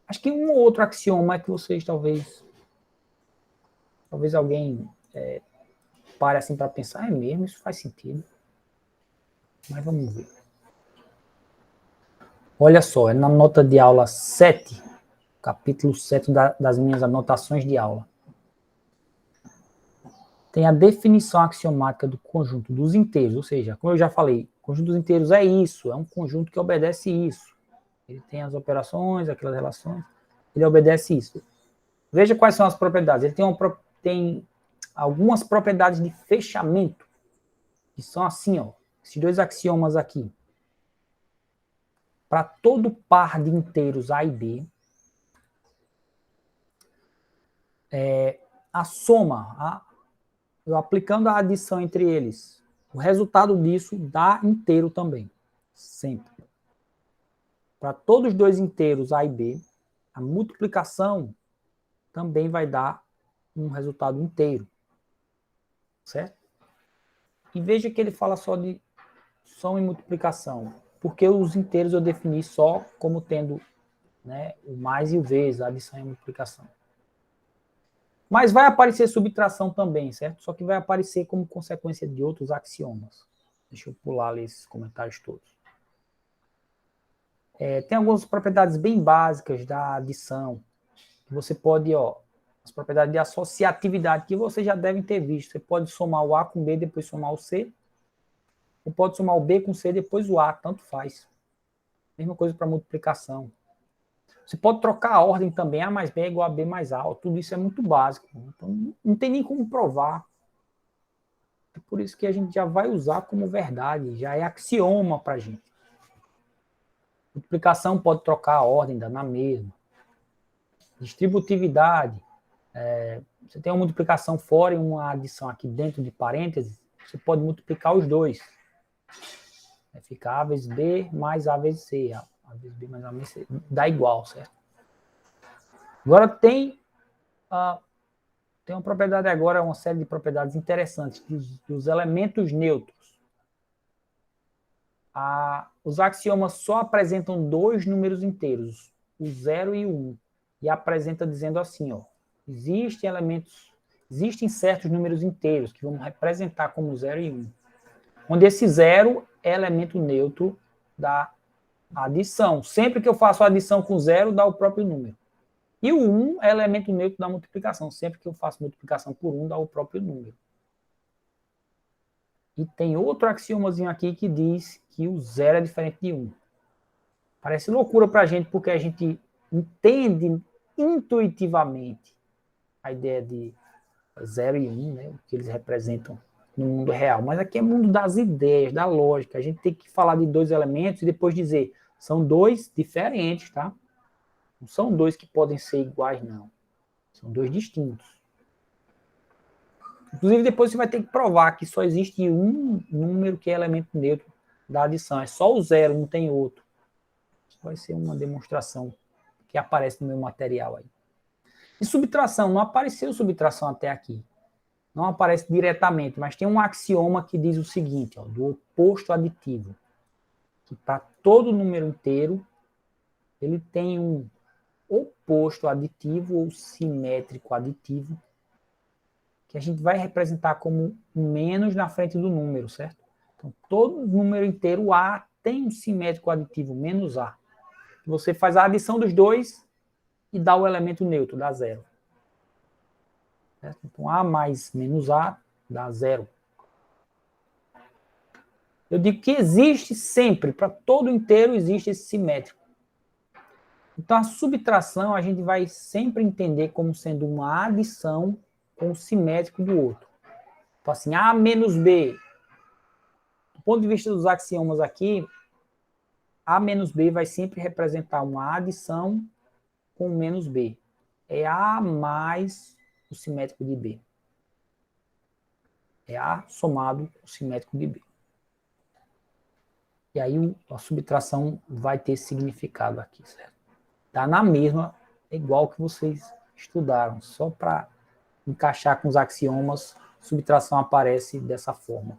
Acho que um ou outro axioma é que vocês talvez alguém pare assim para pensar, é mesmo, isso faz sentido. Mas vamos ver. Olha só, é na nota de aula 7, capítulo 7 das minhas anotações de aula. Tem a definição axiomática do conjunto dos inteiros, ou seja, como eu já falei, o conjunto dos inteiros é isso, é um conjunto que obedece isso. Ele tem as operações, aquelas relações, ele obedece isso. Veja quais são as propriedades. Ele tem algumas propriedades de fechamento, que são assim, ó, esses dois axiomas aqui. Para todo par de inteiros A e B, a soma, eu aplicando a adição entre eles, o resultado disso dá inteiro também, sempre. Para todos os dois inteiros A e B, a multiplicação também vai dar um resultado inteiro, certo? E veja que ele fala só de soma e multiplicação, porque os inteiros eu defini só como tendo, né, o mais e o vezes, a adição e a multiplicação. Mas vai aparecer subtração também, certo? Só que vai aparecer como consequência de outros axiomas. Deixa eu pular ali esses comentários todos. Tem algumas propriedades bem básicas da adição, que você pode, as propriedades de associatividade, que vocês já devem ter visto. Você pode somar o A com B, depois somar o C, ou pode somar o B com C, depois o A, tanto faz. Mesma coisa para multiplicação. Você pode trocar a ordem também, A mais B é igual a B mais A. Tudo isso é muito básico. Então, não tem nem como provar. É por isso que a gente já vai usar como verdade, já é axioma para a gente. Multiplicação pode trocar a ordem, dá na mesma. Distributividade. Você tem uma multiplicação fora e uma adição aqui dentro de parênteses, você pode multiplicar os dois. Vai ficar A vezes B mais A vezes C. A vezes B mais A vezes C. Dá igual, certo? Agora tem uma propriedade agora, uma série de propriedades interessantes dos elementos neutros. Os axiomas só apresentam dois números inteiros, o 0 e o 1. E apresenta dizendo assim, existem certos números inteiros que vamos representar como 0 e 1. Onde esse 0 é elemento neutro da adição. Sempre que eu faço a adição com 0, dá o próprio número. E o 1 é elemento neutro da multiplicação. Sempre que eu faço multiplicação por 1, dá o próprio número. E tem outro axiomazinho aqui que diz que o 0 é diferente de 1. Parece loucura para a gente, porque a gente entende intuitivamente a ideia de 0 e 1, né, o que eles representam no mundo real. Mas aqui é mundo das ideias, da lógica. A gente tem que falar de dois elementos e depois dizer, são dois diferentes, tá? Não são dois que podem ser iguais, não. São dois distintos. Inclusive, depois você vai ter que provar que só existe um número que é elemento neutro da adição. É só o 0, não tem outro. Isso vai ser uma demonstração que aparece no meu material aí. E subtração, não apareceu subtração até aqui. Não aparece diretamente, mas tem um axioma que diz o seguinte, do oposto aditivo. Que para todo número inteiro, ele tem um oposto aditivo ou simétrico aditivo, que a gente vai representar como menos na frente do número, certo? Então, todo número inteiro A tem um simétrico aditivo, menos A. Você faz a adição dos dois e dá o elemento neutro, dá 0. Certo? Então, A mais menos A dá 0. Eu digo que existe sempre, para todo inteiro existe esse simétrico. Então, a subtração a gente vai sempre entender como sendo uma adição com o simétrico do outro. Então, assim, A menos B. Do ponto de vista dos axiomas aqui, A menos B vai sempre representar uma adição com menos B. É A mais o simétrico de B. É A somado com o simétrico de B. E aí a subtração vai ter significado aqui, certo? Tá na mesma, igual que vocês estudaram. Só para encaixar com os axiomas, subtração aparece dessa forma.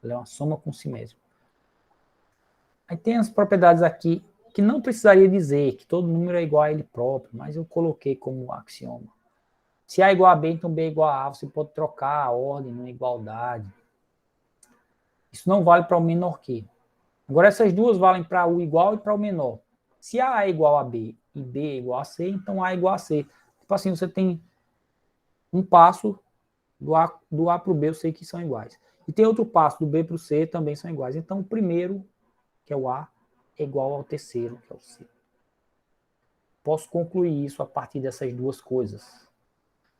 Ela é uma soma com simétrico. Aí tem as propriedades aqui que não precisaria dizer que todo número é igual a ele próprio, mas eu coloquei como axioma. Se A é igual a B, então B é igual a A. Você pode trocar a ordem na igualdade. Isso não vale para o menor que. Agora, essas duas valem para o igual e para o menor. Se A é igual a B e B é igual a C, então A é igual a C. Tipo assim, você tem um passo do A para o B, eu sei que são iguais. E tem outro passo do B para o C, também são iguais. Então, o primeiro, que é o A, é igual ao terceiro, que é o C. Posso concluir isso a partir dessas duas coisas.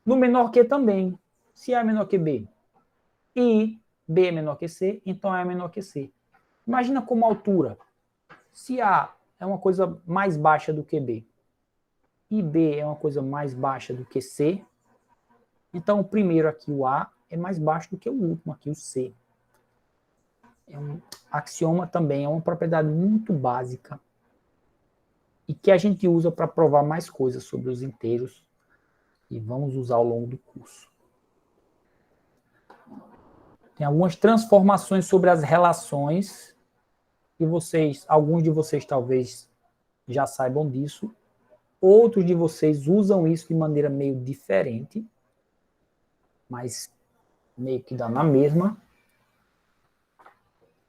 No menor que também. Se A é menor que B e B é menor que C, então A é menor que C. Imagina como altura. Se A é uma coisa mais baixa do que B e B é uma coisa mais baixa do que C, então o primeiro aqui, o A, é mais baixo do que o último aqui, o C. É um axioma também, é uma propriedade muito básica e que a gente usa para provar mais coisas sobre os inteiros e vamos usar ao longo do curso. Tem algumas transformações sobre as relações e alguns de vocês talvez já saibam disso, outros de vocês usam isso de maneira meio diferente, mas meio que dá na mesma.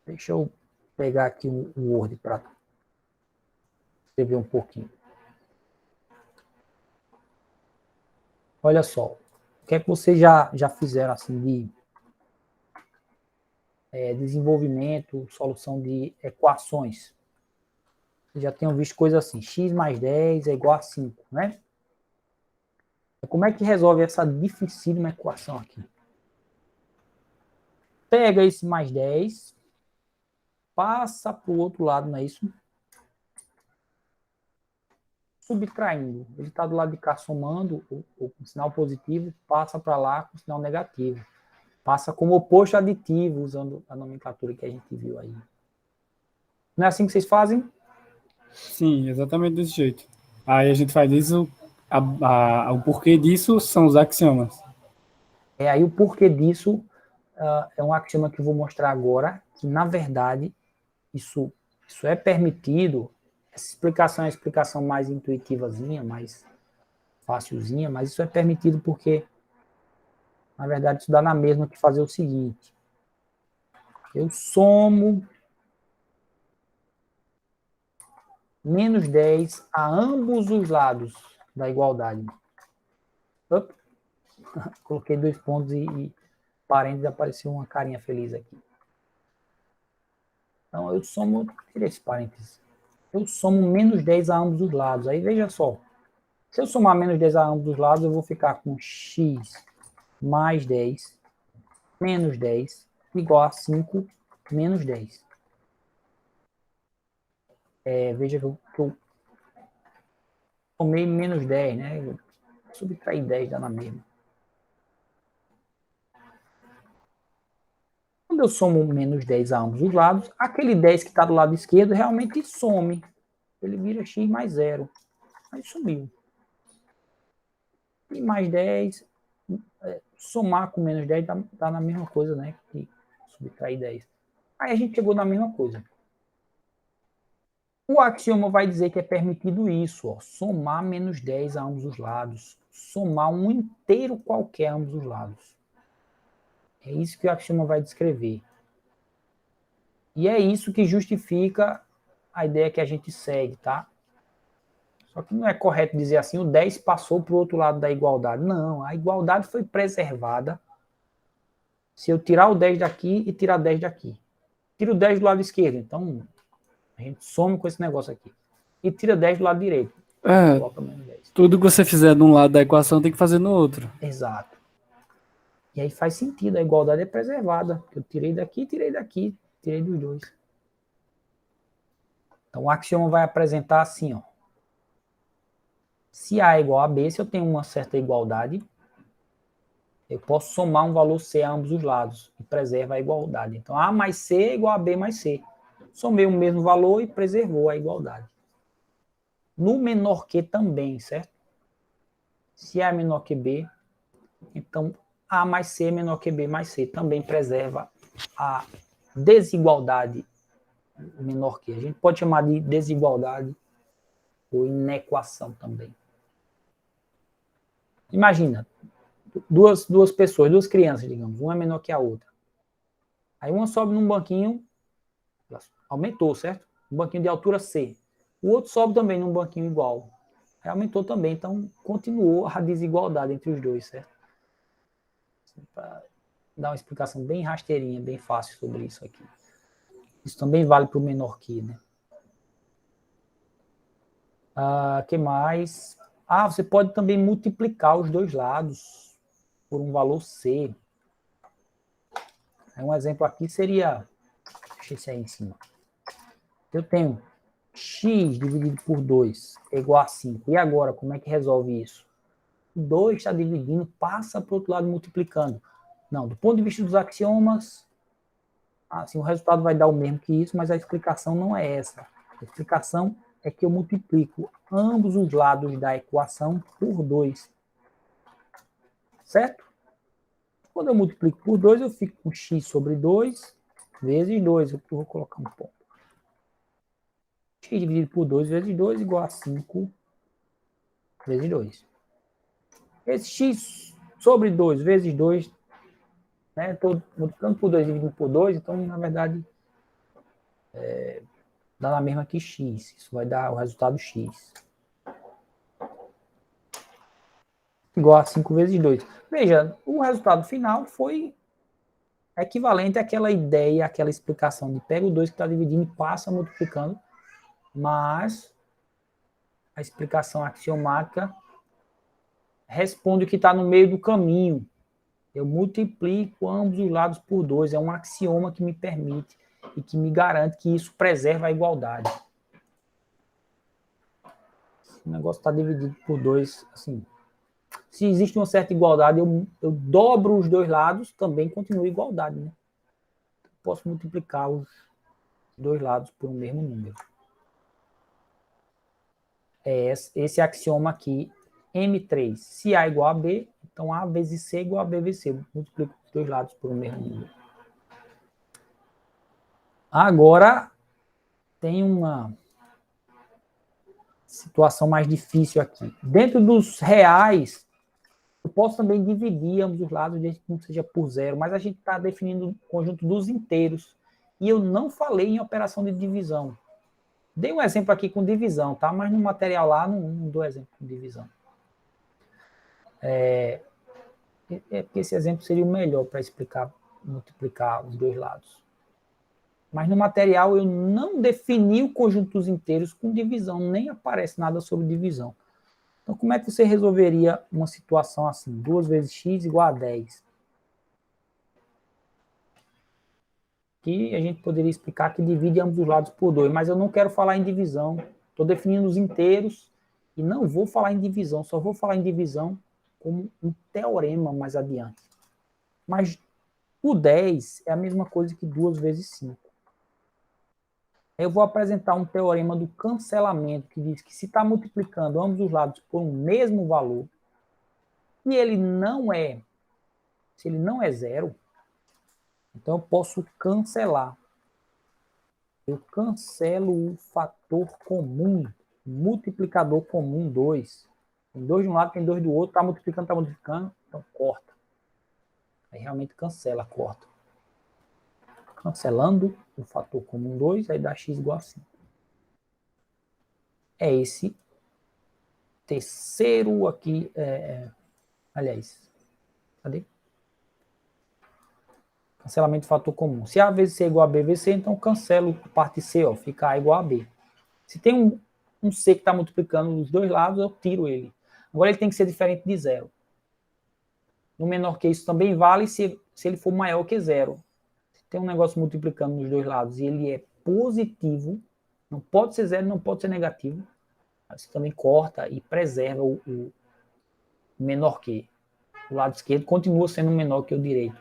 Deixa eu pegar aqui o Word para escrever um pouquinho. Olha só, o que é que vocês já fizeram assim de desenvolvimento, solução de equações? Vocês já tenham visto coisas assim, x mais 10 é igual a 5, né? Como é que resolve essa dificílima equação aqui? Pega esse mais 10, passa para o outro lado, não é isso? Subtraindo. Ele está do lado de cá somando o sinal positivo, passa para lá com o sinal negativo. Passa como oposto aditivo, usando a nomenclatura que a gente viu aí. Não é assim que vocês fazem? Sim, exatamente desse jeito. Aí a gente faz isso, o porquê disso são os axiomas. Aí o porquê disso é um axioma que eu vou mostrar agora, que na verdade isso é permitido. Essa explicação é a explicação mais intuitivazinha, mais facilzinha, mas isso é permitido porque, na verdade, isso dá na mesma que fazer o seguinte. Eu somo menos 10 a ambos os lados da igualdade. Opa, coloquei 2 pontos e parênteses, apareceu uma carinha feliz aqui. Então, eu somo, tirei esse parênteses. Eu somo menos 10 a ambos os lados. Aí, veja só. Se eu somar menos 10 a ambos os lados, eu vou ficar com x mais 10 menos 10 igual a 5 menos 10. Veja que eu somei menos 10, né? Subtrair 10 dá na mesma. Quando eu somo menos 10 a ambos os lados, aquele 10 que está do lado esquerdo realmente some. Ele vira x mais 0. Aí sumiu. E mais 10, somar com menos 10 dá na mesma coisa, né? Que subtrair 10. Aí a gente chegou na mesma coisa. O axioma vai dizer que é permitido isso, ó, somar menos 10 a ambos os lados. Somar um inteiro qualquer a ambos os lados. É isso que o axioma vai descrever. E é isso que justifica a ideia que a gente segue, tá? Só que não é correto dizer assim, o 10 passou para o outro lado da igualdade. Não, a igualdade foi preservada se eu tirar o 10 daqui e tirar 10 daqui. Tira o 10 do lado esquerdo, então a gente some com esse negócio aqui. E tira 10 do lado direito. Coloca menos 10. Tudo que você fizer de um lado da equação tem que fazer no outro. Exato. E aí faz sentido, a igualdade é preservada. Eu tirei daqui, tirei dos dois. Então o axioma vai apresentar assim, ó. Se A é igual a B, se eu tenho uma certa igualdade, eu posso somar um valor C a ambos os lados e preserva a igualdade. Então A mais C é igual a B mais C. Somei o mesmo valor e preservou a igualdade. No menor que também, certo? Se A é menor que B, então A mais C é menor que B mais C. Também preserva a desigualdade menor que. A gente pode chamar de desigualdade ou inequação também. Imagina, duas pessoas, duas crianças, digamos, uma é menor que a outra. Aí uma sobe num banquinho, aumentou, certo? Um banquinho de altura C. O outro sobe também num banquinho igual. Aí aumentou também, então continuou a desigualdade entre os dois, certo? Para dar uma explicação bem rasteirinha, bem fácil sobre isso aqui. Isso também vale para o menor que, né? Que mais? Você pode também multiplicar os dois lados. por um valor C. Um exemplo aqui seria, deixa esse aí em cima. Eu tenho x dividido por 2 é igual a 5. E agora, como é que resolve isso? O 2 está dividindo, passa para o outro lado multiplicando. Não, do ponto de vista dos axiomas, assim, o resultado vai dar o mesmo que isso, mas a explicação não é essa. A explicação é que eu multiplico ambos os lados da equação por 2. Certo? Quando eu multiplico por 2, eu fico com x sobre 2 vezes 2. Eu vou colocar um ponto. X dividido por 2 vezes 2 igual a 5 vezes 2. Esse x sobre 2 vezes 2, né? Estou multiplicando por 2 dividindo por 2, então, na verdade, dá na mesma que x. Isso vai dar o resultado x. Igual a 5 vezes 2. Veja, o resultado final foi equivalente àquela ideia, àquela explicação de pega o 2 que está dividindo e passa multiplicando, mas a explicação axiomática responde o que está no meio do caminho. Eu multiplico ambos os lados por 2. É um axioma que me permite e que me garante que isso preserva a igualdade. O negócio está dividido por 2, assim. Se existe uma certa igualdade, eu dobro os dois lados, também continua igualdade, né? Posso multiplicar os dois lados por um mesmo número. É esse axioma aqui, M3. Se A igual a B, então A vezes C igual a B vezes C. Eu multiplico os dois lados por um mesmo número. Agora, tem uma situação mais difícil aqui. Dentro dos reais, eu posso também dividir ambos os lados, desde que não seja por zero, mas a gente está definindo o conjunto dos inteiros. E eu não falei em operação de divisão. Dei um exemplo aqui com divisão, tá? Mas no material lá não dou exemplo com divisão. Porque esse exemplo seria o melhor para explicar, multiplicar os dois lados. Mas no material eu não defini o conjunto dos inteiros com divisão, nem aparece nada sobre divisão. Então, como é que você resolveria uma situação assim? 2 vezes x igual a 10. Que a gente poderia explicar que divide ambos os lados por 2, mas eu não quero falar em divisão. Estou definindo os inteiros e não vou falar em divisão, só vou falar em divisão como um teorema mais adiante. Mas o 10 é a mesma coisa que 2 vezes 5. Eu vou apresentar um teorema do cancelamento, que diz que se está multiplicando ambos os lados por um mesmo valor, e ele não é, se ele não é zero, então eu posso cancelar. Eu cancelo o fator comum, multiplicador comum 2. Tem 2 de um lado, tem 2 do outro, está multiplicando, então corta. Aí realmente cancela, corta. Cancelando o fator comum 2, aí dá x igual a 5. É esse terceiro aqui, aliás, cadê? Cancelamento de fator comum. Se A vezes C é igual a B vezes C, então cancelo a parte C, ó, fica A igual a B. Se tem um C que está multiplicando os dois lados, eu tiro ele. Agora ele tem que ser diferente de zero. No menor que isso também vale se ele for maior que zero. Se tem um negócio multiplicando nos dois lados e ele é positivo, não pode ser zero, não pode ser negativo, você também corta e preserva o menor que. O lado esquerdo continua sendo menor que o direito,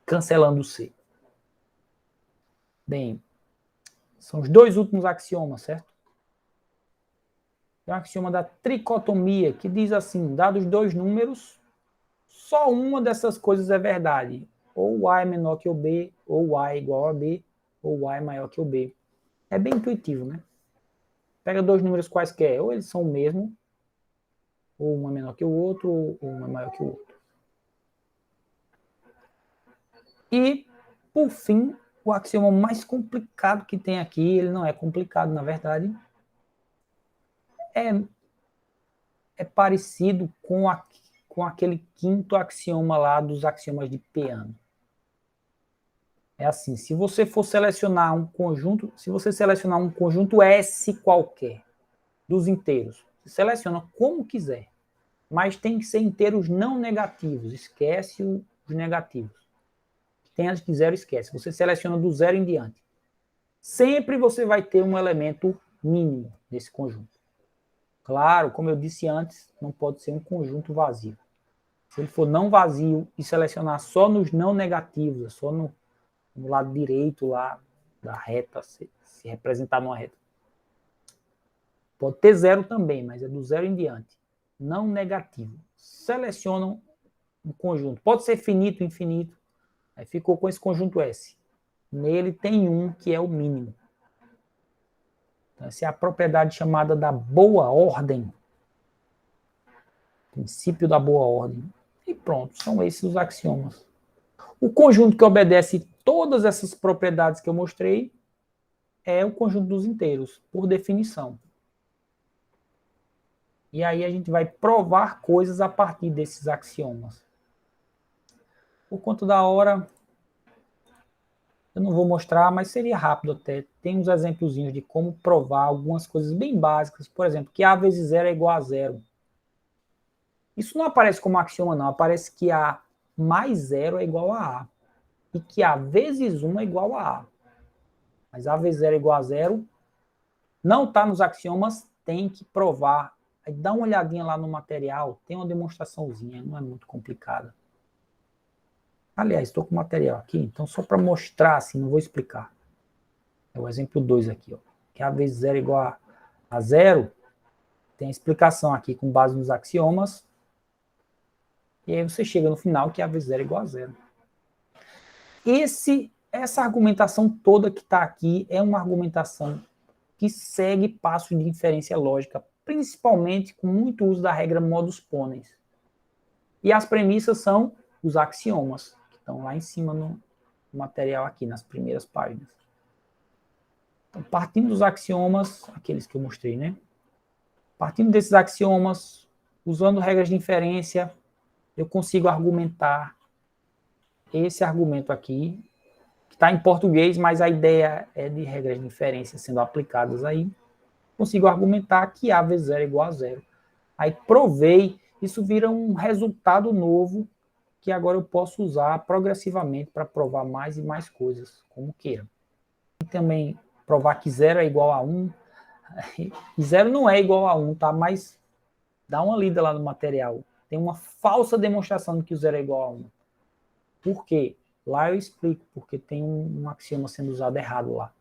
cancelando o C. Bem, são os dois últimos axiomas, certo? Tem o axioma da tricotomia, que diz assim, dados dois números, só uma dessas coisas é verdade. Ou o A é menor que o B, ou o A é igual a B, ou o A é maior que o B. É bem intuitivo, né? Pega dois números quaisquer, ou eles são o mesmo, ou um é menor que o outro, ou um é maior que o outro. E, por fim, o axioma mais complicado que tem aqui, ele não é complicado, na verdade, é parecido com aquele quinto axioma lá dos axiomas de Peano. É assim, se você for selecionar um conjunto, se você selecionar um conjunto S qualquer dos inteiros, você seleciona como quiser. mas tem que ser inteiros não negativos. Esquece os negativos. Tem as de zero, esquece. Você seleciona do zero em diante. Sempre você vai ter um elemento mínimo nesse conjunto. Claro, como eu disse antes, não pode ser um conjunto vazio. Se ele for não vazio e selecionar só nos não negativos, só no lado direito lá da reta, se representar numa reta. Pode ter zero também, mas é do zero em diante. Não negativo. Selecionam um conjunto. Pode ser finito, infinito. Aí ficou com esse conjunto S. Nele tem um que é o mínimo. Então, essa é a propriedade chamada da boa ordem. Princípio da boa ordem. E pronto, são esses os axiomas. O conjunto que obedece todas essas propriedades que eu mostrei é o conjunto dos inteiros, por definição. E aí a gente vai provar coisas a partir desses axiomas. Por conta da hora, eu não vou mostrar, mas seria rápido até. Tem uns exemplozinhos de como provar algumas coisas bem básicas. Por exemplo, que A vezes zero é igual a zero. Isso não aparece como axioma, não. Aparece que A mais zero é igual a A. E que A vezes 1 é igual a A. Mas A vezes zero é igual a zero. Não está nos axiomas, tem que provar. Aí dá uma olhadinha lá no material, tem uma demonstraçãozinha, não é muito complicada. Aliás, estou com o material aqui, então só para mostrar, assim, não vou explicar. É o exemplo 2 aqui, ó. Que A vezes zero é igual a zero. Tem a explicação aqui com base nos axiomas. E aí você chega no final que A vezes zero é igual a zero. Essa argumentação toda que está aqui é uma argumentação que segue passos de inferência lógica, principalmente com muito uso da regra modus ponens. E as premissas são os axiomas, que estão lá em cima no material aqui, nas primeiras páginas. Então, partindo dos axiomas, aqueles que eu mostrei, né? Partindo desses axiomas, usando regras de inferência, eu consigo argumentar esse argumento aqui, que está em português, mas a ideia é de regras de inferência sendo aplicadas aí. Consigo argumentar que A vezes zero é igual a zero. Aí provei, isso vira um resultado novo que agora eu posso usar progressivamente para provar mais e mais coisas, como queira. E também provar que zero é igual a 1. E zero não é igual a 1, tá? Mas dá uma lida lá no material. Tem uma falsa demonstração de que o zero é igual a 1. Por quê? Lá eu explico, porque tem um axioma sendo usado errado lá.